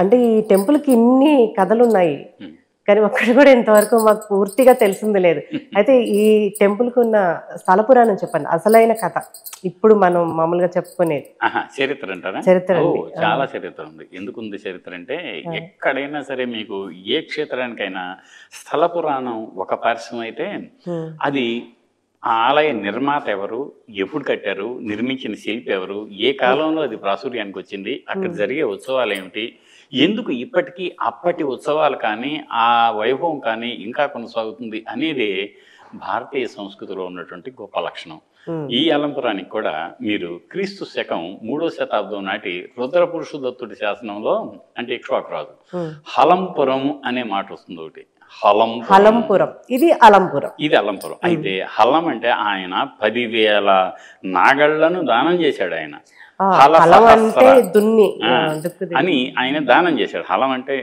అంటే ఈ టెంపుల్కి ఇన్ని కథలు ఉన్నాయి, ఉమ్. కానీ ఒక్కటి కూడా ఇంతవరకు మాకు పూర్తిగా తెలిసింది లేదు. అయితే ఈ టెంపుల్కి ఉన్న స్థల పురాణం చెప్పండి, అసలైన కథ ఇప్పుడు మనం మామూలుగా చెప్పుకునేది. ఆహా, చరిత్ర అంటారా? చరిత్ర ఓ, అండి. చాలా చరిత్ర ఉంది. ఎందుకుంది చరిత్ర అంటే, ఎక్కడైనా సరే మీకు ఏ క్షేత్రానికైనా స్థల పురాణం ఒక పార్శ్వం అయితే ఉమ్, అది ఆ ఆలయ నిర్మాత ఎవరు, ఎప్పుడు కట్టారు, నిర్మించిన శిల్పి ఎవరు, ఏ కాలంలో అది ప్రాచుర్యానికి వచ్చింది, అక్కడ జరిగే ఉత్సవాలు ఏమిటి, ఎందుకు ఇప్పటికీ అప్పటి ఉత్సవాలు కానీ ఆ వైభవం కానీ ఇంకా కొనసాగుతుంది అనేది భారతీయ సంస్కృతిలో ఉన్నటువంటి గొప్ప లక్షణం. ఉమ్, ఈ అలంపురానికి కూడా మీరు క్రీస్తు శకం 3వ శతాబ్దం నాటి రుద్రపురుషదత్తుడి శాసనంలో, అంటే ఇక్ష్వాకు రాజు, ఉమ్. హలంపురం అనే మాట వస్తుంది ఒకటి. హలంపురం, ఇది అలంపురం. ఇది అలంపురం. అయితే హలం అంటే ఆయన 10,000 నాగళ్లను దానం చేశాడు ఆయన. హల హలం అంటే సహస్ర దున్ని ఆ, దుక్కుది. అని ఆయన దానం చేశాడు. హలం అంటే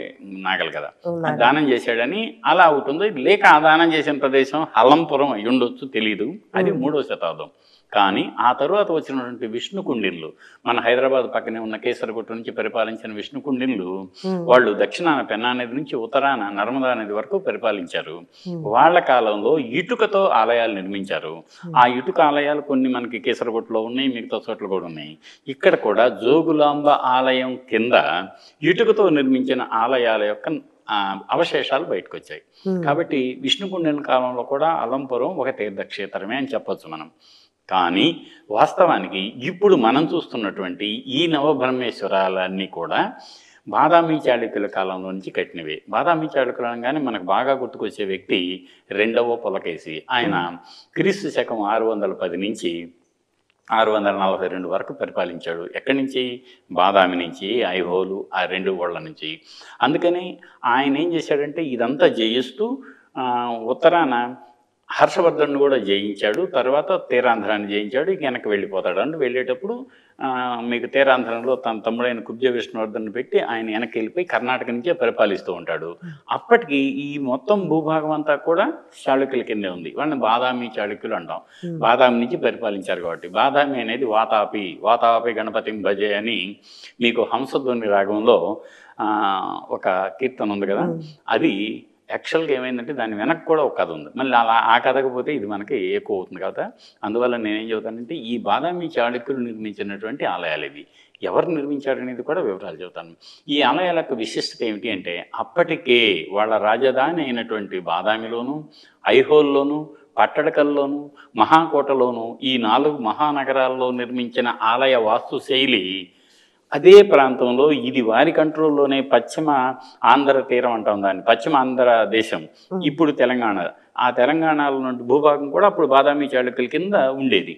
నాగలు కదా, నాగలి. దానం చేశాడని అలా అవుతుంది. లేక ఆ దానం చేసిన ప్రదేశం హలంపురం అయి ఉండొచ్చు, తెలీదు. అది 3వ శతాబ్దం. కానీ ఆ తరువాత వచ్చినటువంటి విష్ణు కుండిళ్ళు, మన హైదరాబాద్ పక్కనే ఉన్న కేసరగుట్ట నుంచి పరిపాలించిన విష్ణు కుండిళ్ళు, వాళ్ళు దక్షిణాన పెన్నా నది నుంచి ఉత్తరాన నర్మదా నది వరకు పరిపాలించారు. వాళ్ళ కాలంలో ఇటుకతో ఆలయాలు నిర్మించారు. ఆ ఇటుక ఆలయాలు కొన్ని మనకి కేసరగుట్టలో ఉన్నాయి, మిగతా చోట్ల కూడా ఉన్నాయి. ఇక్కడ కూడా జోగులాంబ ఆలయం కింద ఇటుకతో నిర్మించిన ఆలయాల యొక్క అవశేషాలు బయటకు వచ్చాయి. కాబట్టి విష్ణుకుండిల కాలంలో కూడా అలంపురం ఒక తీర్థక్షేత్రమే అని చెప్పొచ్చు మనం. కానీ వాస్తవానికి ఇప్పుడు మనం చూస్తున్నటువంటి ఈ నవబ్రహ్మేశ్వరాలన్నీ కూడా బాదామి చాళుక్యుల కాలంలో నుంచి కట్టినవే. బాదామి చాళుక్యులు అనగానే మనకు బాగా గుర్తుకొచ్చే వ్యక్తి 2వ పులకేశి. ఆయన క్రీస్తు శకం 610 నుంచి 642 వరకు పరిపాలించాడు. ఎక్కడి నుంచి? బాదామి నుంచి, ఐహోలు, ఆ 2 ఊళ్ళ నుంచి. అందుకని ఆయన ఏం చేశాడంటే ఇదంతా జయిస్తూ ఉత్తరాన హర్షవర్ధను కూడా జయించాడు. తర్వాత తీరాంధ్రాన్ని జయించాడు. ఇక వెనక్కి వెళ్ళిపోతాడు. అంటే వెళ్ళేటప్పుడు మీకు తీరాంధ్రంలో తన తమ్ముడైన కుబ్జ విష్ణువర్ధన్ పెట్టి ఆయన వెనక్కి వెళ్ళిపోయి కర్ణాటక నుంచే పరిపాలిస్తూ ఉంటాడు. అప్పటికి ఈ మొత్తం భూభాగం అంతా కూడా చాళుక్యుల కిందే ఉంది. వాళ్ళని బాదామి చాళుక్యులు అంటాం. బాదామి నుంచి పరిపాలించారు కాబట్టి. బాదామి అనేది వాతాపి గణపతి భజే అని మీకు హంసధ్వని రాగంలో ఒక కీర్తన ఉంది కదా, అది యాక్చువల్గా ఏమైందంటే దాని వెనక్కి కూడా ఒక కథ ఉంది. మళ్ళీ అలా ఆ కథకు పోతే ఇది మనకి ఎక్కువ అవుతుంది కదా. అందువల్ల నేనేం చెబుతానంటే ఈ బాదామి చాళుక్యులు నిర్మించినటువంటి ఆలయాలు ఇవి. ఎవరు నిర్మించారనేది కూడా వివరాలు చెబుతాను. ఈ ఆలయాలకు విశిష్టత ఏమిటి అంటే, అప్పటికే వాళ్ళ రాజధాని అయినటువంటి బాదామిలోను, ఐహోల్లోను, పట్టడకల్లోను, మహాకోటలోను, ఈ 4 మహానగరాల్లో నిర్మించిన ఆలయ వాస్తుశైలి అదే ప్రాంతంలో, ఇది వారి కంట్రోల్లోనే పశ్చిమ ఆంధ్ర తీరం అంటాం దాన్ని, పశ్చిమ ఆంధ్ర దేశం, ఇప్పుడు తెలంగాణ, ఆ తెలంగాణలో నుండి భూభాగం కూడా అప్పుడు బాదామి చాళుక్యుల కింద ఉండేది.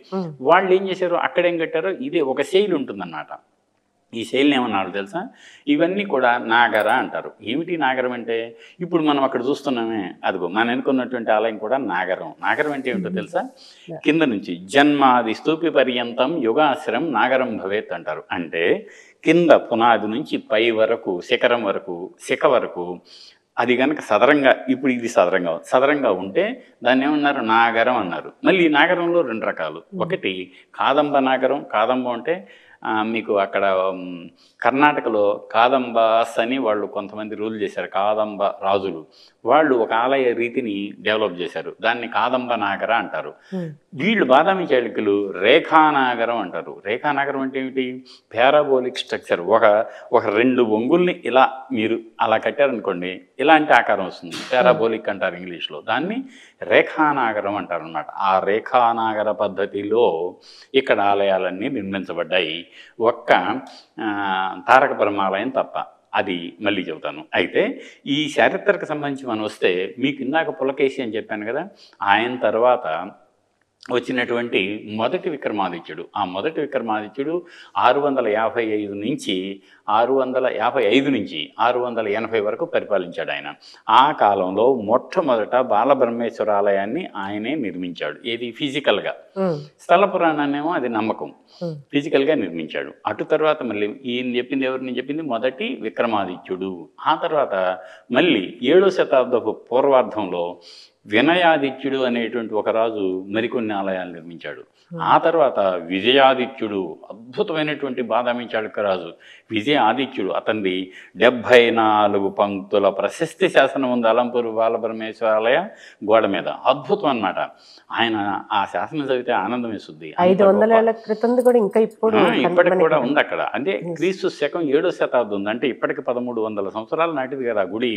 వాళ్ళు ఏం చేశారు, అక్కడేం కట్టారో ఇదే ఒక శైలి ఉంటుందన్నమాట. ఈ శైలిని ఏమన్నారు తెలుసా? ఇవన్నీ కూడా నాగర అంటారు. ఏమిటి నాగరం అంటే, ఇప్పుడు మనం అక్కడ చూస్తున్నామే, అదిగో మనం అనుకున్నటువంటి ఆలయం కూడా నాగరం. నాగరం అంటే ఏమిటో తెలుసా? కింద నుంచి జన్మాది స్తూపి పర్యంతం యుగాశ్రం నాగరం భవేత్ అంటారు. అంటే కింద పునాది నుంచి పై వరకు, శిఖరం వరకు, శిఖ వరకు అది కనుక సదరంగా, ఇప్పుడు ఇది సదరంగా ఉంటే దాన్ని ఏమన్నారు? నాగరం అన్నారు. మళ్ళీ ఈ నాగరంలో 2 రకాలు. ఒకటి కాదంబ నాగరం. కాదంబ అంటే మీకు అక్కడ కర్ణాటకలో కాదంబాస్ అని వాళ్ళు కొంతమంది రూల్ చేశారు. కాదంబ రాజులు వాళ్ళు ఒక ఆలయ రీతిని డెవలప్ చేశారు. దాన్ని కాదంబ నాగర అంటారు. వీళ్ళు బాదామి చాళుక్యులు రేఖానాగరం అంటారు. రేఖానాగరం అంటే ఏమిటి? Parabolic structure. ఒక 2 బొంగుల్ని ఇలా మీరు అలా కట్టారనుకోండి, ఇలాంటి ఆకారం వస్తుంది. పారాబోలిక్ అంటారు ఇంగ్లీష్లో. దాన్ని రేఖానాగరం అంటారు అన్నమాట. ఆ రేఖానాగర పద్ధతిలో ఇక్కడ ఆలయాలన్నీ నిర్మించబడ్డాయి. ఒక్క తారక బ్రహ్మాలయం తప్ప. అది మళ్ళీ చెబుతాను. అయితే ఈ చారిత్రకు సంబంధించి మనం వస్తే, మీకు ఇందాక పులకేశి అని చెప్పాను కదా, ఆయన తర్వాత వచ్చినటువంటి మొదటి విక్రమాదిత్యుడు. ఆ మొదటి విక్రమాదిత్యుడు 655 నుంచి 680 వరకు పరిపాలించాడు ఆయన. ఆ కాలంలో మొట్టమొదట బాలబ్రహ్మేశ్వర ఆలయాన్ని ఆయనే నిర్మించాడు. ఏది? ఫిజికల్గా. స్థల పురాణాన్ని ఏమో అది నమ్మకం, ఫిజికల్గా నిర్మించాడు. అటు తర్వాత మళ్ళీ ఈయన చెప్పింది ఎవరిని చెప్పింది మొదటి విక్రమాదిత్యుడు. ఆ తర్వాత మళ్ళీ 7వ శతాబ్దపు పూర్వార్ధంలో వినయాదిత్యుడు అనేటువంటి ఒక రాజు మరికొన్ని ఆలయాలు నిర్మించాడు. ఆ తర్వాత విజయాదిత్యుడు, అద్భుతమైనటువంటి బాదామి చాళుక్య రాజు విజయాదిత్యుడు, అతనిది 74 పంక్తుల ప్రశస్తి శాసనం ఉంది అలంపూరు బాలపరమేశ్వర ఆలయ గోడ మీద. అద్భుతం అన్నమాట. ఆయన ఆ శాసనం చదివితే ఆనందం వేస్తుంది. 500 ఏళ్ల క్రితం కూడా ఇంకా ఇప్పటికి కూడా ఉంది అక్కడ. అంటే క్రీస్తు శకం 7వ శతాబ్దం ఉంది, అంటే ఇప్పటికి 1300 సంవత్సరాలు నాటిది కదా గుడి.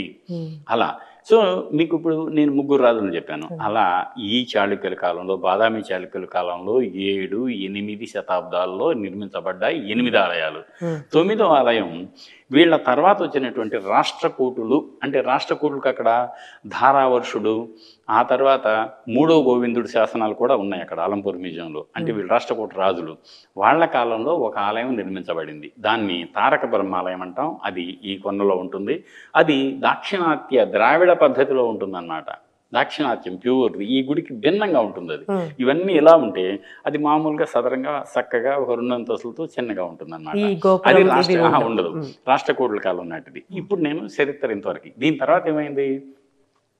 అలా సో మీకు ఇప్పుడు నేను 3 రాజులను చెప్పాను. అలా ఈ చాళుక్యుల కాలంలో, బాదామి చాళుక్యుల కాలంలో 7, 8 శతాబ్దాల్లో నిర్మించబడ్డాయి 8 ఆలయాలు. 9వ ఆలయం వీళ్ళ తర్వాత వచ్చినటువంటి రాష్ట్రకూటులు, అంటే రాష్ట్రకూటులకు అక్కడ ధారావర్షుడు, ఆ తర్వాత 3వ గోవిందుడు శాసనాలు కూడా ఉన్నాయి అక్కడ అలంపూర్ మ్యూజియంలో. అంటే వీళ్ళు రాష్ట్రకూట రాజులు, వాళ్ళ కాలంలో ఒక ఆలయం నిర్మించబడింది. దాన్ని తారక బ్రహ్మాలయం అంటాం. అది ఈ కొన్నలో ఉంటుంది. అది దాక్షిణాత్య ద్రావిడ పద్ధతిలో ఉంటుందన్నమాట. దాక్షిణాత్యం ప్యూర్, ఈ గుడికి భిన్నంగా ఉంటుంది అది. ఇవన్నీ ఎలా ఉంటే అది మామూలుగా సదరంగా చక్కగా ఒక 2 అంతస్తులతో చిన్నగా ఉంటుంది అన్నమాట. అది ఉండదు, రాష్ట్రకూటుల కాలం నాటిది. ఇప్పుడు నేను చరిత్ర ఇంతవరకు. దీని తర్వాత ఏమైంది,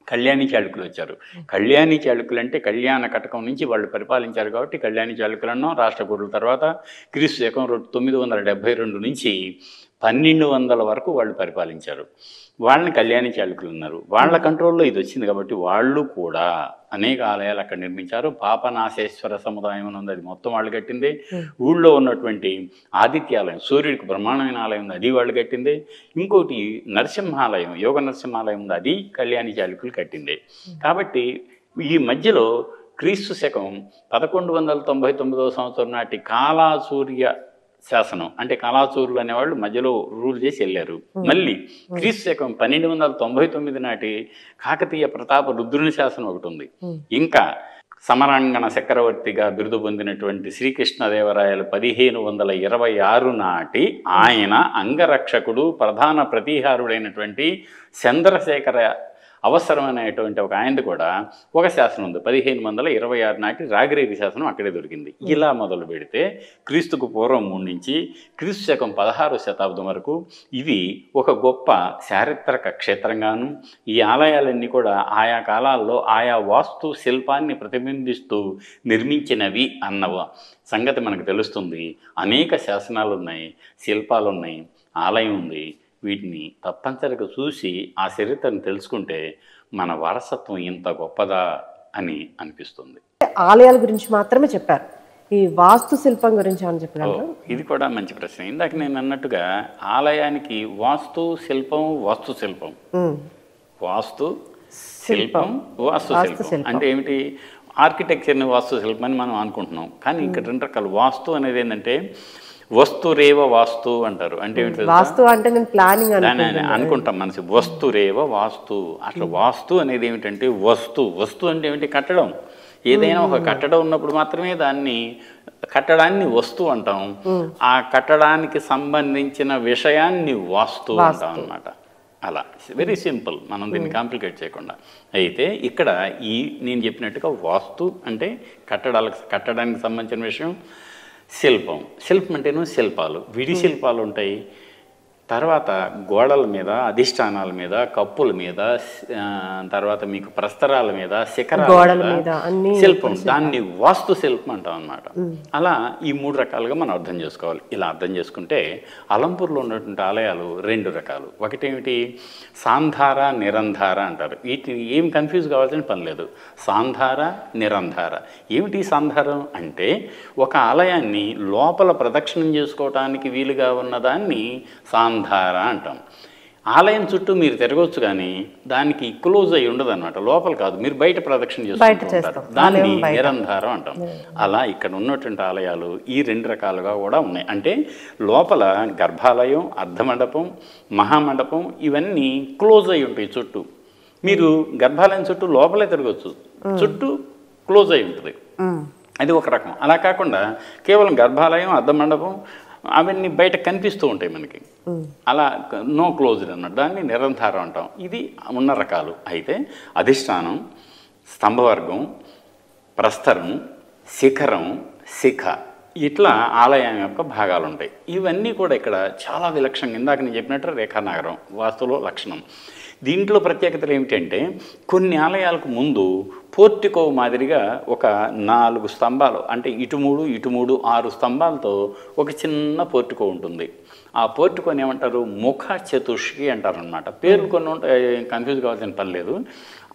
కళ్యాణి చాళుక్యులు వచ్చారు. కళ్యాణి చాళుక్యులు అంటే కళ్యాణ కటకం నుంచి వాళ్ళు పరిపాలించారు కాబట్టి కళ్యాణి చాళుక్యులను రాష్ట్రకూటుల తర్వాత క్రీస్తు శకం 972 నుంచి 1200 వరకు వాళ్ళు పరిపాలించారు. వాళ్ళని కళ్యాణి చాళుక్యులు ఉన్నారు. వాళ్ళ కంట్రోల్లో ఇది వచ్చింది కాబట్టి వాళ్ళు కూడా అనేక ఆలయాలు అక్కడ నిర్మించారు. పాపనాశేశ్వర సముదాయం అని ఉంది, అది మొత్తం వాళ్ళు కట్టింది. ఊళ్ళో ఉన్నటువంటి ఆదిత్యాలయం, సూర్యుడికి బ్రహ్మాండమైన ఆలయం ఉంది, అది వాళ్ళు కట్టింది. ఇంకోటి నరసింహాలయం, యోగ నరసింహాలయం ఉంది, అది కళ్యాణి చాళుక్యులు కట్టింది. కాబట్టి ఈ మధ్యలో క్రీస్తు శకం 1199వ సంవత్సరం నాటి కాలాసూర్య శాసనం, అంటే కాలాచూరులు అనేవాళ్ళు మధ్యలో రూల్ చేసి వెళ్ళారు. మళ్ళీ క్రీస్తు శకం 1299 నాటి కాకతీయ ప్రతాప రుద్రుని శాసనం ఒకటి ఉంది. ఇంకా సమరాంగణ చక్రవర్తిగా బిరుదు పొందినటువంటి శ్రీకృష్ణదేవరాయలు 1526 నాటి ఆయన అంగరక్షకుడు, ప్రధాన ప్రతీహారుడైనటువంటి చంద్రశేఖర అవసరమైనటువంటి ఒక ఆయనది కూడా ఒక శాసనం ఉంది. 1526 నాటి రాగిరేగి శాసనం అక్కడే దొరికింది. ఇలా మొదలు పెడితే క్రీస్తుకు పూర్వం 3 నుంచి క్రీస్తు శకం 16వ శతాబ్దం వరకు ఇవి ఒక గొప్ప చారిత్రక క్షేత్రంగాను, ఈ ఆలయాలన్నీ కూడా ఆయా కాలాల్లో ఆయా వాస్తు శిల్పాన్ని ప్రతిబింబిస్తూ నిర్మించినవి అన్న సంగతి మనకు తెలుస్తుంది. అనేక శాసనాలు ఉన్నాయి, శిల్పాలు ఉన్నాయి, ఆలయం ఉంది. వీటిని తప్పనిసరిగా చూసి ఆ చరిత్రను తెలుసుకుంటే మన వారసత్వం ఇంత గొప్పదా అని అనిపిస్తుంది. ఆలయాల గురించి మాత్రమే చెప్పారు, ఈ వాస్తు శిల్పం గురించి అని చెప్పారు. ఇది కూడా మంచి ప్రశ్న. ఇందాక నేను అన్నట్టుగా ఆలయానికి వాస్తు శిల్పం, వాస్తు శిల్పం, వాస్తు శిల్పం, వాస్తు శిల్పం అంటే ఏమిటి? ఆర్కిటెక్చర్ని వాస్తు శిల్పం అని మనం అనుకుంటున్నాం, కానీ ఇక్కడ 2 రకాలు. వాస్తు అనేది ఏంటంటే వస్తురేవ వాస్తు అంటారు. అంటే వాస్తు అంటే నేను ప్లానింగ్ అనుకుంటాం మనసి, వస్తురేవ వాస్తు. అట్లా వాస్తు అనేది ఏమిటంటే వస్తు అంటే ఏమిటి? కట్టడం. ఏదైనా ఒక కట్టడం ఉన్నప్పుడు మాత్రమే కట్టడాన్ని వస్తువు అంటాం. ఆ కట్టడానికి సంబంధించిన విషయాన్ని వాస్తు అంటాం అన్నమాట. అలా వెరీ సింపుల్, మనం దీన్ని కాంప్లికేట్ చేయకుండా. అయితే ఇక్కడ నేను చెప్పినట్టుగా వాస్తు అంటే కట్టడానికి సంబంధించిన విషయం. శిల్పం అంటేను శిల్పాలు, విడి శిల్పాలు ఉంటాయి. తర్వాత గోడల మీద, అధిష్టానాల మీద, కప్పుల మీద, తర్వాత మీకు ప్రస్తరాల మీద, శిఖరాల మీద శిల్పం, దాన్ని వాస్తు శిల్పం అంటాం అన్నమాట. అలా ఈ 3 రకాలుగా మనం అర్థం చేసుకోవాలి. ఇలా అర్థం చేసుకుంటే అలంపూర్లో ఉన్నటువంటి ఆలయాలు 2 రకాలు. ఒకటేమిటి? సాంధార, నిరంధార అంటారు. వీటిని ఏం కన్ఫ్యూజ్ కావాల్సిన పని లేదు. సాంధార, నిరంధార. ఏమిటి సాంధారం అంటే ఒక ఆలయాన్ని లోపల ప్రదక్షిణం చేసుకోవటానికి వీలుగా ఉన్నదాన్ని సాంధార అంటాం. ఆలయం చుట్టూ మీరు తిరగవచ్చు, కానీ దానికి క్లోజ్ అయ్యి ఉండదు అనమాట, లోపల కాదు, మీరు బయట ప్రదక్షిణ చేసుకుంటారు, దాన్ని నిరంధారం అంటాం. అలా ఇక్కడ ఉన్నటువంటి ఆలయాలు ఈ 2 రకాలుగా కూడా ఉన్నాయి. అంటే లోపల గర్భాలయం, అర్ధమండపం, మహామండపం ఇవన్నీ క్లోజ్ అయి ఉంటాయి చుట్టూ. మీరు గర్భాలయం చుట్టూ లోపలే తిరగచ్చు, చుట్టూ క్లోజ్ అయి ఉంటుంది, అది ఒక రకం. అలా కాకుండా కేవలం గర్భాలయం, అర్ధమండపం అవన్నీ బయట కనిపిస్తూ ఉంటాయి మనకి, అలా నో క్లోజ్డ్ అన్నమాట, దాన్ని నిరంధారం అంటాం. ఇది ఉన్న రకాలు. అయితే అధిష్టానం, స్తంభవర్గం, ప్రస్తరం, శిఖరం, శిఖ, ఇట్లా ఆలయం యొక్క భాగాలు ఉంటాయి. ఇవన్నీ కూడా ఇక్కడ చాలా విలక్షణంగా, ఇందాక నేను చెప్పినట్టు రేఖానగరం వాస్తులో లక్షణం. దీంట్లో ప్రత్యేకతలు ఏమిటంటే కొన్ని ఆలయాలకు ముందు పోర్టికో మాదిరిగా ఒక 4 స్తంభాలు, అంటే ఇటు 3 6 స్తంభాలతో ఒక చిన్న పోర్టికో ఉంటుంది. ఆ పోర్టికోని ఏమంటారు, ముఖ చతుష్కి అంటారు అనమాట. పేర్లు కొన్ని ఉంటాయి, కన్ఫ్యూజ్ కావాల్సిన పని లేదు.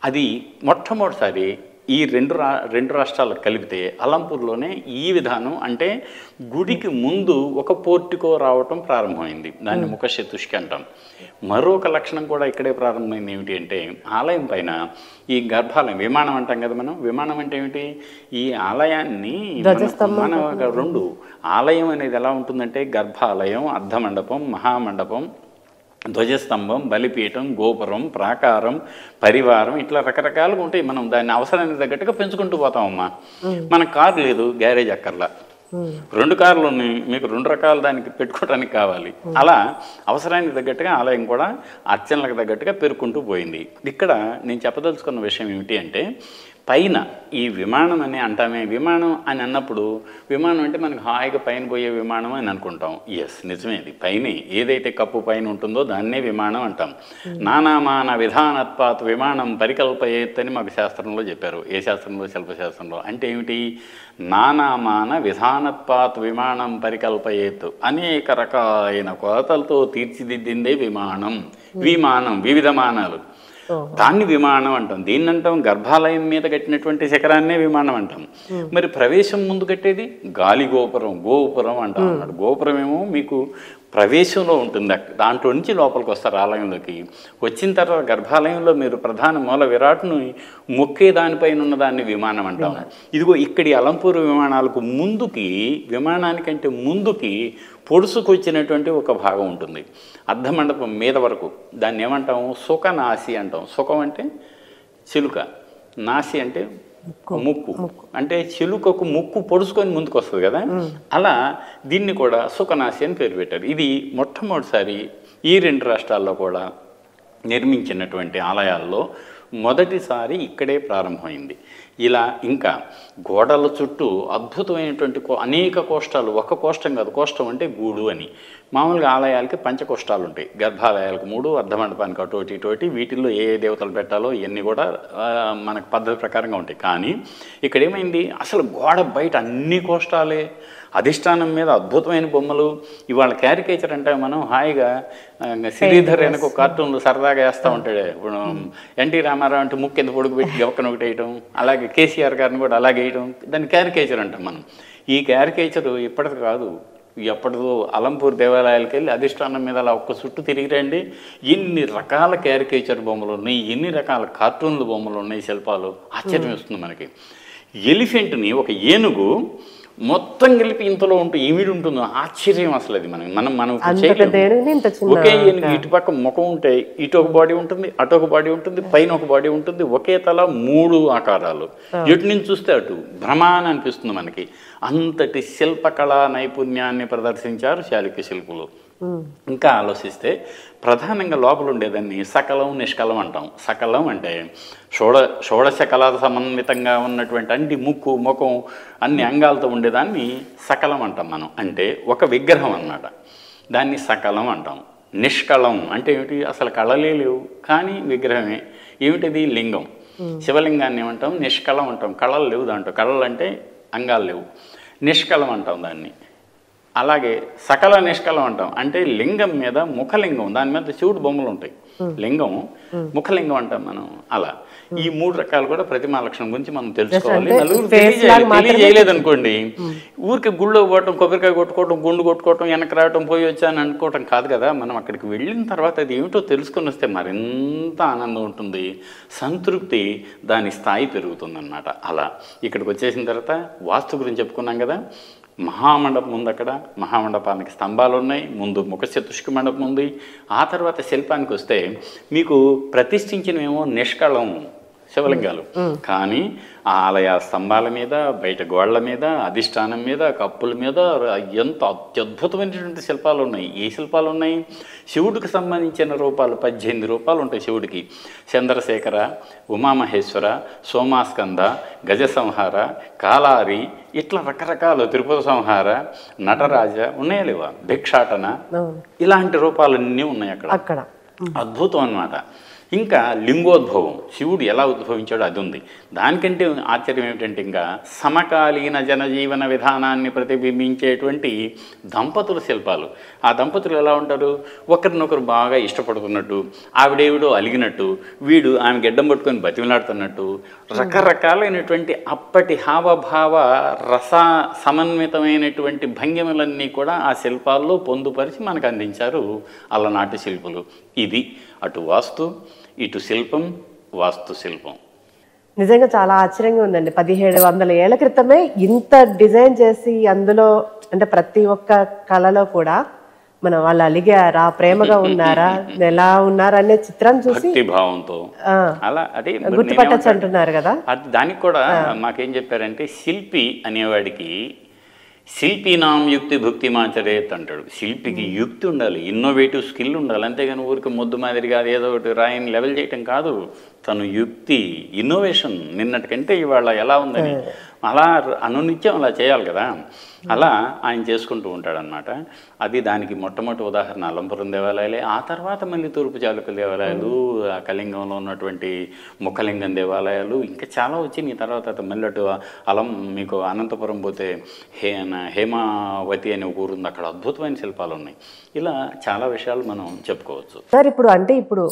అది మొట్టమొదటిసారి ఈ రెండు రాష్ట్రాలకు కలిపితే అలంపూర్లోనే ఈ విధానం, అంటే గుడికి ముందు ఒక పోర్టికో రావటం ప్రారంభమైంది. దాన్ని ముఖ చతుష్కి అంటాం. మరొక లక్షణం కూడా ఇక్కడే ప్రారంభమైంది. ఏమిటి అంటే ఆలయం పైన ఈ గర్భాలయం, విమానం అంటాం కదా మనం. విమానం అంటే ఏమిటి, ఈ ఆలయాన్ని మన 2 ఆలయం అనేది ఎలా ఉంటుందంటే గర్భాలయం, అర్ధమండపం, మహామండపం, ధ్వజస్తంభం, బలిపీఠం, గోపురం, ప్రాకారం, పరివారం, ఇట్లా రకరకాలుగా ఉంటాయి. మనం దాన్ని అవసరానికి తగ్గట్టుగా పెంచుకుంటూ పోతామమ్మా. మన కారు లేదు, గ్యారేజ్ అక్కర్లా. 2 కార్లు ఉన్నాయి, మీకు 2 రకాలు దానికి పెట్టుకోవడానికి కావాలి. అలా అవసరానికి తగ్గట్టుగా ఆలయం కూడా అర్చనలకు తగ్గట్టుగా పెరుక్కుంటూ పోయింది. ఇక్కడ నేను చెప్పదలుచుకున్న విషయం ఏమిటి అంటే పైన ఈ విమానం అని అంటామే. విమానం అని అన్నప్పుడు విమానం అంటే మనకు హాయిగా పైన పోయే విమానం అని అనుకుంటాం. ఎస్, నిజమేది. పైన ఏదైతే కప్పు పైన ఉంటుందో దాన్నే విమానం అంటాం. నానామాన విధానత్పాత్ విమానం పరికల్పయేత్ అని మాకు శాస్త్రంలో చెప్పారు. ఏ శాస్త్రంలో? శిల్పశాస్త్రంలో. అంటే ఏమిటి, నానామాన విధానత్పాత్ విమానం పరికల్పయేత్, అనేక రకాలైన కొలతలతో తీర్చిదిద్దిందే విమానం. విమానం వివిధ మానాలు, దాన్ని విమానం అంటాం. దీన్ని అంటాం గర్భాలయం మీద కట్టినటువంటి శిఖరాన్నే విమానం అంటాం. మరి ప్రవేశం ముందు కట్టేది గాలి గోపురం, గోపురం అంటాం అన్నాడు. గోపురం ఏమో మీకు ప్రవేశంలో ఉంటుంది, దాంట్లో నుంచి లోపలికి వస్తారు ఆలయంలోకి. వచ్చిన తర్వాత గర్భాలయంలో మీరు ప్రధాన మూల విరాట్ను మొక్కే దానిపైన ఉన్న దాన్ని విమానం అంటాం. ఇదిగో ఇక్కడి అలంపూర్ విమానాలకు ముందుకి, విమానానికంటే ముందుకి పొడుసుకొచ్చినటువంటి ఒక భాగం ఉంటుంది అర్ధమండపం మీద వరకు. దాన్ని ఏమంటాము, సుఖనాసి అంటాం. సుఖం అంటే చిలుక, నాసి అంటే ముక్కు, అంటే చిలుకకు ముక్కు పొడుచుకొని ముందుకు వస్తుంది కదా, అలా దీన్ని కూడా సుఖనాసి అని పేరు పెట్టారు. ఇది మొట్టమొదటిసారి ఈ 2 రాష్ట్రాల్లో కూడా నిర్మించినటువంటి ఆలయాల్లో మొదటిసారి ఇక్కడే ప్రారంభమైంది. ఇలా ఇంకా గోడల చుట్టూ అద్భుతమైనటువంటి అనేక కోష్టాలు. ఒక కోష్టం కాదు, కోష్టం అంటే గూడు అని. మామూలుగా ఆలయాలకి పంచకోష్టాలు ఉంటాయి. గర్భాలయాలకు 3, అర్ధమండపానికి అటోటి ఇటోటి. వీటిల్లో ఏ దేవతలు పెట్టాలో ఇవన్నీ కూడా మనకు పద్ధతి ప్రకారంగా ఉంటాయి. కానీ ఇక్కడ ఏమైంది, అసలు గోడ బయట అన్ని కోష్టాలే, అధిష్టానం మీద అద్భుతమైన బొమ్మలు. ఇవాళ క్యారికేచర్ అంటే మనం హాయిగా శ్రీధర్ వెనక కార్టూన్లు సరదాగా వేస్తూ ఉంటాడు. ఇప్పుడు ఎన్టీ రామారావు అంటే ముక్కు ఎంత పొడుగు పెట్టి గవకన ఒకటి వేయటం, అలాగే కేసీఆర్ గారిని కూడా అలాగే వేయటం, దాన్ని క్యారికేచర్ అంటాం మనం. ఈ క్యారికేచర్ ఇప్పటిది కాదు, ఎప్పటిదో అలంపూర్ దేవాలయాలకు వెళ్ళి అధిష్టానం మీద అలా ఒక్క చుట్టూ తిరిగి రండి, ఎన్ని రకాల క్యారికేచర్ బొమ్మలు ఉన్నాయి, ఎన్ని రకాల కార్టూన్లు బొమ్మలు ఉన్నాయి, శిల్పాలు. ఆశ్చర్యం వస్తుంది మనకి. ఎలిఫెంట్ని, ఒక ఏనుగు మొత్తం కలిపి ఇంతలో ఉంటూ ఏమిటి ఉంటుందో ఆశ్చర్యం అసలు. అది మనం ఒకే ఏనుగు ఇటుపక్క ముఖం ఉంటే ఇటు ఒక బాడీ ఉంటుంది, అటు ఒక బాడీ ఉంటుంది, పైన ఒక బాడీ ఉంటుంది, ఒకే తల 3 ఆకారాలు. ఎటు నుంచి చూస్తే అటు భ్రమాన్ని అనిపిస్తుంది మనకి. అంతటి శిల్పకళా నైపుణ్యాన్ని ప్రదర్శించారు చాళుక్య శిల్పులు. ఇంకా ఆలోచిస్తే ప్రధానంగా లోపల ఉండేదాన్ని సకలం, నిష్కలం అంటాం. సకలం అంటే షోడశ కళా సమన్వితంగా ఉన్నటువంటి అన్ని ముక్కు, ముఖం, అన్ని అంగాలతో ఉండేదాన్ని సకలం అంటాం మనం. అంటే ఒక విగ్రహం అన్నమాట, దాన్ని సకలం అంటాం. నిష్కళం అంటే ఏమిటి, అసలు కళలే లేవు కానీ విగ్రహమే. ఏమిటిది, లింగం. శివలింగాన్ని ఏమంటాం, నిష్కళం అంటాం. కళలు లేవు దాంట్లో, కళలు అంటే అంగాలు లేవు. నిష్కళం అంటాం దాన్ని. అలాగే సకల నిష్కలం అంటాం, అంటే లింగం మీద ముఖలింగం, దాని మీద శివుడు బొమ్మలు ఉంటాయి. లింగం, ముఖలింగం అంటాం మనం. అలా ఈ 3 రకాలు కూడా ప్రతిమా లక్షణం గురించి మనం తెలుసుకోవాలి. నలుగురు తెలియజేయలేదు అనుకోండి, ఊరికి గుళ్ళో పోవటం, కొబ్బరికాయ కొట్టుకోవటం, గుండు కొట్టుకోవటం, వెనక్కి రావటం, పోయి వచ్చాను అనుకోవటం కాదు కదా. మనం అక్కడికి వెళ్ళిన తర్వాత అది ఏమిటో తెలుసుకొని వస్తే మరింత ఆనందం ఉంటుంది, సంతృప్తి, దాని స్థాయి పెరుగుతుందన్నమాట. అలా ఇక్కడికి వచ్చేసిన తర్వాత వాస్తు గురించి చెప్పుకున్నాం కదా. మహామండపం ఉంది. అక్కడ మహామండపానికి స్తంభాలు ఉన్నాయి, ముందు ముఖ చతుష్క మండపం ఉంది. ఆ తర్వాత శిల్పానికి వస్తే మీకు ప్రతిష్ఠించినవేమో నిష్కళం, శివలింగాలు. కానీ ఆ ఆలయ స్తంభాల మీద, బయట గోడల మీద, అధిష్టానం మీద, కప్పుల మీద ఎంత అత్యద్భుతమైనటువంటి శిల్పాలు ఉన్నాయి. ఏ శిల్పాలు ఉన్నాయి? శివుడికి సంబంధించిన రూపాలు 18 రూపాలు ఉంటాయి శివుడికి. చంద్రశేఖర, ఉమామహేశ్వర, సోమాస్కంద, గజ సంహార, కాలారి, ఇట్లా రకరకాలు, త్రిపుర సంహార, నటరాజ ఉన్నాయా లేవా, భిక్షాటన, ఇలాంటి రూపాలన్నీ ఉన్నాయి అక్కడ. అద్భుతం అన్నమాట. ఇంకా లింగోద్భవం, శివుడు ఎలా ఉద్భవించాడో అది ఉంది. దానికంటే ఆశ్చర్యం ఏమిటంటే ఇంకా సమకాలీన జనజీవన విధానాన్ని ప్రతిబింబించేటువంటి దంపతుల శిల్పాలు. ఆ దంపతులు ఎలా ఉంటారు? ఒకరినొకరు బాగా ఇష్టపడుతున్నట్టు, ఆవిడేవిడో అలిగినట్టు, వీడు ఆమె గెడ్డం పట్టుకొని బతిమలాడుతున్నట్టు, రకరకాలైనటువంటి అప్పటి హావభావ రస సమన్వితమైనటువంటి భంగిమలన్నీ కూడా ఆ శిల్పాల్లో పొందుపరిచి మనకు అందించారు అలనాటి శిల్పులు. ఇది అటు వాస్తు, ఇటు శిల్పం, వాస్తు శిల్పం. నిజంగా చాలా ఆశ్చర్యంగా ఉందండి. 1700 ఏళ్ల క్రితమే ఇంత డిజైన్ చేసి అందులో అంటే ప్రతి ఒక్క కళలో కూడా మనం వాళ్ళు అలిగారా, ప్రేమగా ఉన్నారా, ఎలా ఉన్నారా అనే చిత్రాన్ని చూసి భావంతో అలా అంటే గుర్తుపట్టచ్చు అంటున్నారు కదా. దానికి కూడా మాకేం చెప్పారంటే, శిల్పి అనేవాడికి శిల్పీనాం యుక్తి భుక్తి మాచరేత్ అంటాడు. శిల్పికి యుక్తి ఉండాలి, ఇన్నోవేటివ్ స్కిల్ ఉండాలి. అంతేగాని ఊరికి మొద్దు మాదిరిగా ఏదో ఒకటి రాయిని లెవెల్ చేయటం కాదు. తను యుక్తి, ఇన్నోవేషన్, నిన్నటికంటే ఇవాళ ఎలా ఉందని అలా అనునిత్యం అలా చేయాలి కదా. అలా ఆయన చేసుకుంటూ ఉంటాడనమాట. అది దానికి మొట్టమొదటి ఉదాహరణ అలంపురం దేవాలయాలే. ఆ తర్వాత మళ్ళీ తూర్పు చాళుక్య దేవాలయాలు, ఆ కళింగంలో ఉన్నటువంటి ముఖలింగం దేవాలయాలు, ఇంకా చాలా వచ్చినాయి. తర్వాత మళ్ళీ అటు మీకు అనంతపురం పోతే హేమావతి అనే ఒక ఊరు ఉంది, అక్కడ అద్భుతమైన శిల్పాలు ఉన్నాయి. ఇలా చాలా విషయాలు మనం చెప్పుకోవచ్చు సార్. ఇప్పుడు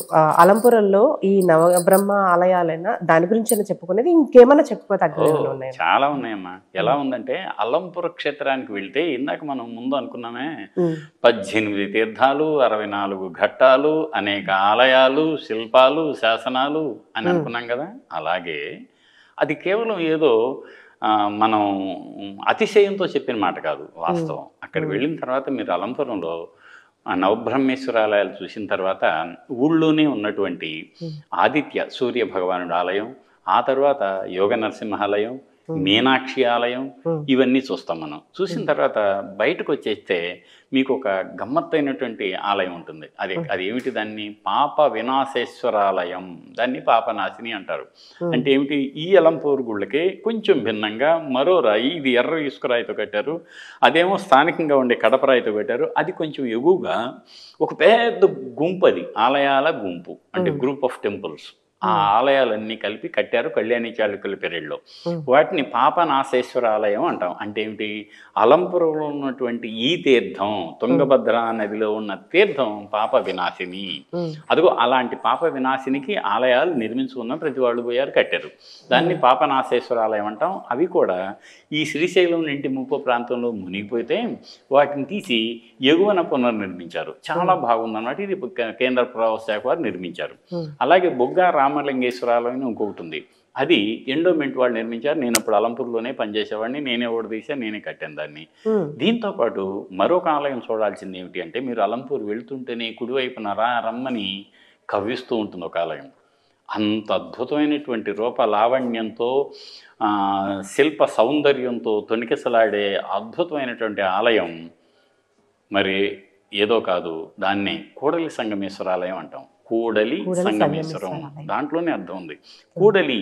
అలంపురంలో ఈ నవబ్రహ్మ ఆలయాలైనా దాని గురించి చెప్పుకునేది ఇంకేమైనా చెప్పుకోవచ్చు? చాలా ఉన్నాయమ్మా. ఎలా ఉందంటే, అలంపుర క్షేత్రానికి వెళ్తే ఇందాక మనం ముందు అనుకున్నామే, 18 తీర్థాలు, 64 ఘట్టాలు, అనేక ఆలయాలు, శిల్పాలు, శాసనాలు అని అనుకున్నాం కదా. అలాగే అది కేవలం ఏదో మనం అతిశయంతో చెప్పిన మాట కాదు, వాస్తవం. అక్కడికి వెళ్ళిన తర్వాత మీరు అలంపురంలో ఆ నవబ్రహ్మేశ్వరాలయాలు చూసిన తర్వాత ఊళ్ళోనే ఉన్నటువంటి ఆదిత్య సూర్య భగవానుడు ఆలయం, ఆ తర్వాత యోగ నరసింహాలయం, మీనాక్షి ఆలయం, ఇవన్నీ చూస్తాం మనం. చూసిన తర్వాత బయటకు వచ్చేస్తే మీకు ఒక గమ్మత్తైనటువంటి ఆలయం ఉంటుంది. అది ఏమిటి? దాన్ని పాప వినాశేశ్వరాలయం, దాన్ని పాపనాశిని అంటారు. అంటే ఏమిటి? ఈ అలంపూర్ గుళ్ళకి కొంచెం భిన్నంగా మరో రాయి, ఇది ఎర్ర ఇసుక రాయితో కట్టారు, అదేమో స్థానికంగా ఉండే కడప రాయితో కట్టారు. అది కొంచెం ఎగువగా ఒక పెద్ద గుంపు, అది ఆలయాల గుంపు, అంటే గ్రూప్ ఆఫ్ టెంపుల్స్. ఆ ఆలయాలన్నీ కలిపి కట్టారు కళ్యాణి చాళుక్యుల పీరియడ్లో. వాటిని పాపనాశేశ్వర ఆలయం అంటాం. అంటే ఏమిటి? అలంపురంలో ఉన్నటువంటి ఈ తీర్థం, తుంగభద్ర నదిలో ఉన్న తీర్థం పాప వినాశిని. అదిగో అలాంటి పాప వినాశినికి ఆలయాలు నిర్మించుకున్న ప్రతి వాళ్ళు పోయారు, కట్టారు. దాన్ని పాపనాశేశ్వర ఆలయం అంటాం. అవి కూడా ఈ శ్రీశైలం ఇంటి ముప్పు ప్రాంతంలో మునిగిపోతే వాటిని తీసి ఎగువన పునర్నిర్మించారు. చాలా బాగుందన్నమాట. ఇది కేంద్ర పురావస్తు శాఖ వారు నిర్మించారు. అలాగే బొగ్గా రామలింగేశ్వరాలయం ఇంకొకటి ఉంది. అది ఎండోమెంట్ వాళ్ళు నిర్మించారు. నేను అప్పుడు అలంపూర్లోనే పనిచేసేవాడిని, నేనే ఓడి తీసా, నేనే కట్టాను దాన్ని. దీంతో పాటు మరొక ఆలయం చూడాల్సింది ఏమిటి అంటే, మీరు అలంపూర్ వెళ్తుంటేనే కుడివైపున రమ్మని కవ్విస్తూ ఉంటుంది ఒక ఆలయం. అంత అద్భుతమైనటువంటి రూప లావణ్యంతో, శిల్ప సౌందర్యంతో తొణికిసలాడే అద్భుతమైనటువంటి ఆలయం మరి ఏదో కాదు, దాన్నే కూడలి సంగమేశ్వర ఆలయం అంటాం. కూడలి సంగమేశ్వరం, దాంట్లోనే అర్థం ఉంది. కూడలి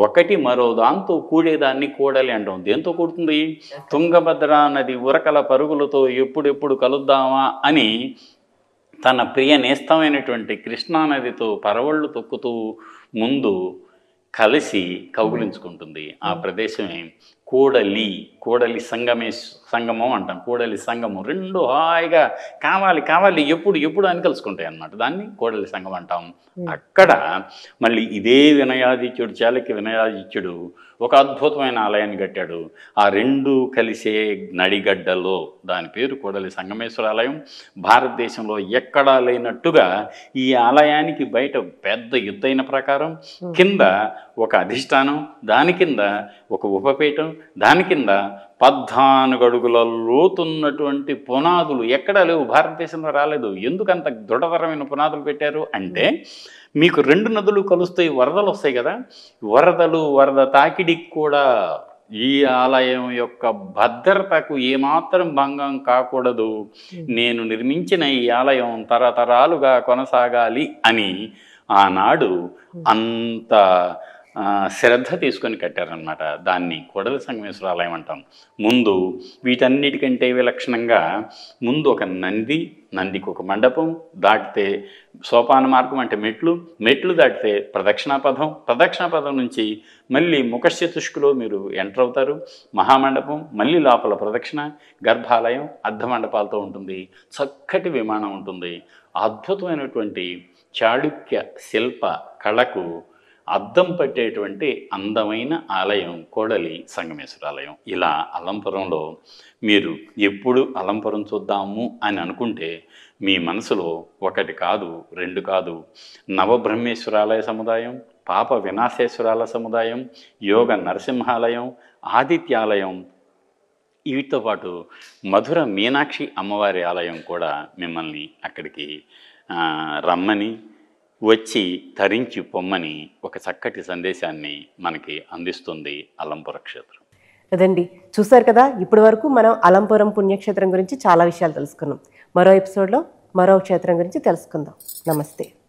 ఒకటి మరో దాంతో కూడేదాన్ని కూడలి అంటాం. దేంతో కూడుతుంది? తుంగభద్ర నది ఉరకల పరుగులతో ఎప్పుడెప్పుడు కలుద్దామా అని తన ప్రియ నేస్తమైనటువంటి కృష్ణానదితో పరవళ్ళు తొక్కుతూ ముందు కలిసి కౌగులించుకుంటుంది. ఆ ప్రదేశమే కూడలి సంగమం అంటాం. కూడలి సంగమం రెండు హాయిగా కావాలి ఎప్పుడు అని కలుసుకుంటాయి అన్నమాట. దాన్ని కూడలి సంగమం అంటాం. అక్కడ మళ్ళీ ఇదే వినయాదిత్యుడు, చాళుక్య వినయాదిత్యుడు ఒక అద్భుతమైన ఆలయాన్ని కట్టాడు. ఆ రెండు కలిసే నడిగడ్డలో, దాని పేరు కూడలి సంగమేశ్వర ఆలయం. భారతదేశంలో ఎక్కడా లేనట్టుగా ఈ ఆలయానికి బయట పెద్ద ఎత్తైన ప్రకారం, కింద ఒక అధిష్టానం, దాని కింద ఒక ఉపపీఠం, దాని కింద 14 అడుగుల లోతున్నటువంటి పునాదులు ఎక్కడా లేవు, భారతదేశంలో రాలేదు. ఎందుకంత దృఢతరమైన పునాదులు పెట్టారు అంటే, మీకు 2 నదులు కలుస్తాయి, వరదలు వస్తాయి కదా, వరద తాకిడికి కూడా ఈ ఆలయం యొక్క భద్రతకు ఏమాత్రం భంగం కాకూడదు, నేను నిర్మించిన ఈ ఆలయం తరతరాలుగా కొనసాగాలి అని ఆనాడు అంత శ్రద్ధ తీసుకొని కట్టారనమాట. దాన్ని కొడలి సంగమేశ్వర ఆలయం అంటాం. ముందు వీటన్నిటికంటే విలక్షణంగా ముందు ఒక నందికి ఒక మండపం, దాటితే సోపాన మార్గం అంటే మెట్లు దాటితే ప్రదక్షిణాపథం నుంచి మళ్ళీ ముఖచతుష్కులో మీరు ఎంటర్ అవుతారు. మహామండపం, మళ్ళీ లోపల ప్రదక్షిణ, గర్భాలయం అర్ధమండపాలతో ఉంటుంది. చక్కటి విమానం ఉంటుంది. అద్భుతమైనటువంటి చాళుక్య శిల్ప కళకు అద్దం పట్టేటువంటి అందమైన ఆలయం కోడలి సంగమేశ్వర ఆలయం. ఇలా అలంపురంలో మీరు ఎప్పుడు అలంపురం చూద్దాము అని అనుకుంటే మీ మనసులో 1 కాదు 2 కాదు, నవబ్రహ్మేశ్వరాలయ సముదాయం, పాప వినాశేశ్వరాల సముదాయం, యోగ నరసింహాలయం, ఆదిత్యాలయం, వీటితో పాటు మధుర మీనాక్షి అమ్మవారి ఆలయం కూడా మిమ్మల్ని అక్కడికి రమ్మని, వచ్చి తరించి పొమ్మని ఒక చక్కటి సందేశాన్ని మనకి అందిస్తుంది అలంపుర క్షేత్రం. అదండి, చూసారు కదా, ఇప్పటి వరకు మనం అలంపురం పుణ్యక్షేత్రం గురించి చాలా విషయాలు తెలుసుకున్నాం. మరో ఎపిసోడ్లో మరో క్షేత్రం గురించి తెలుసుకుందాం. నమస్తే.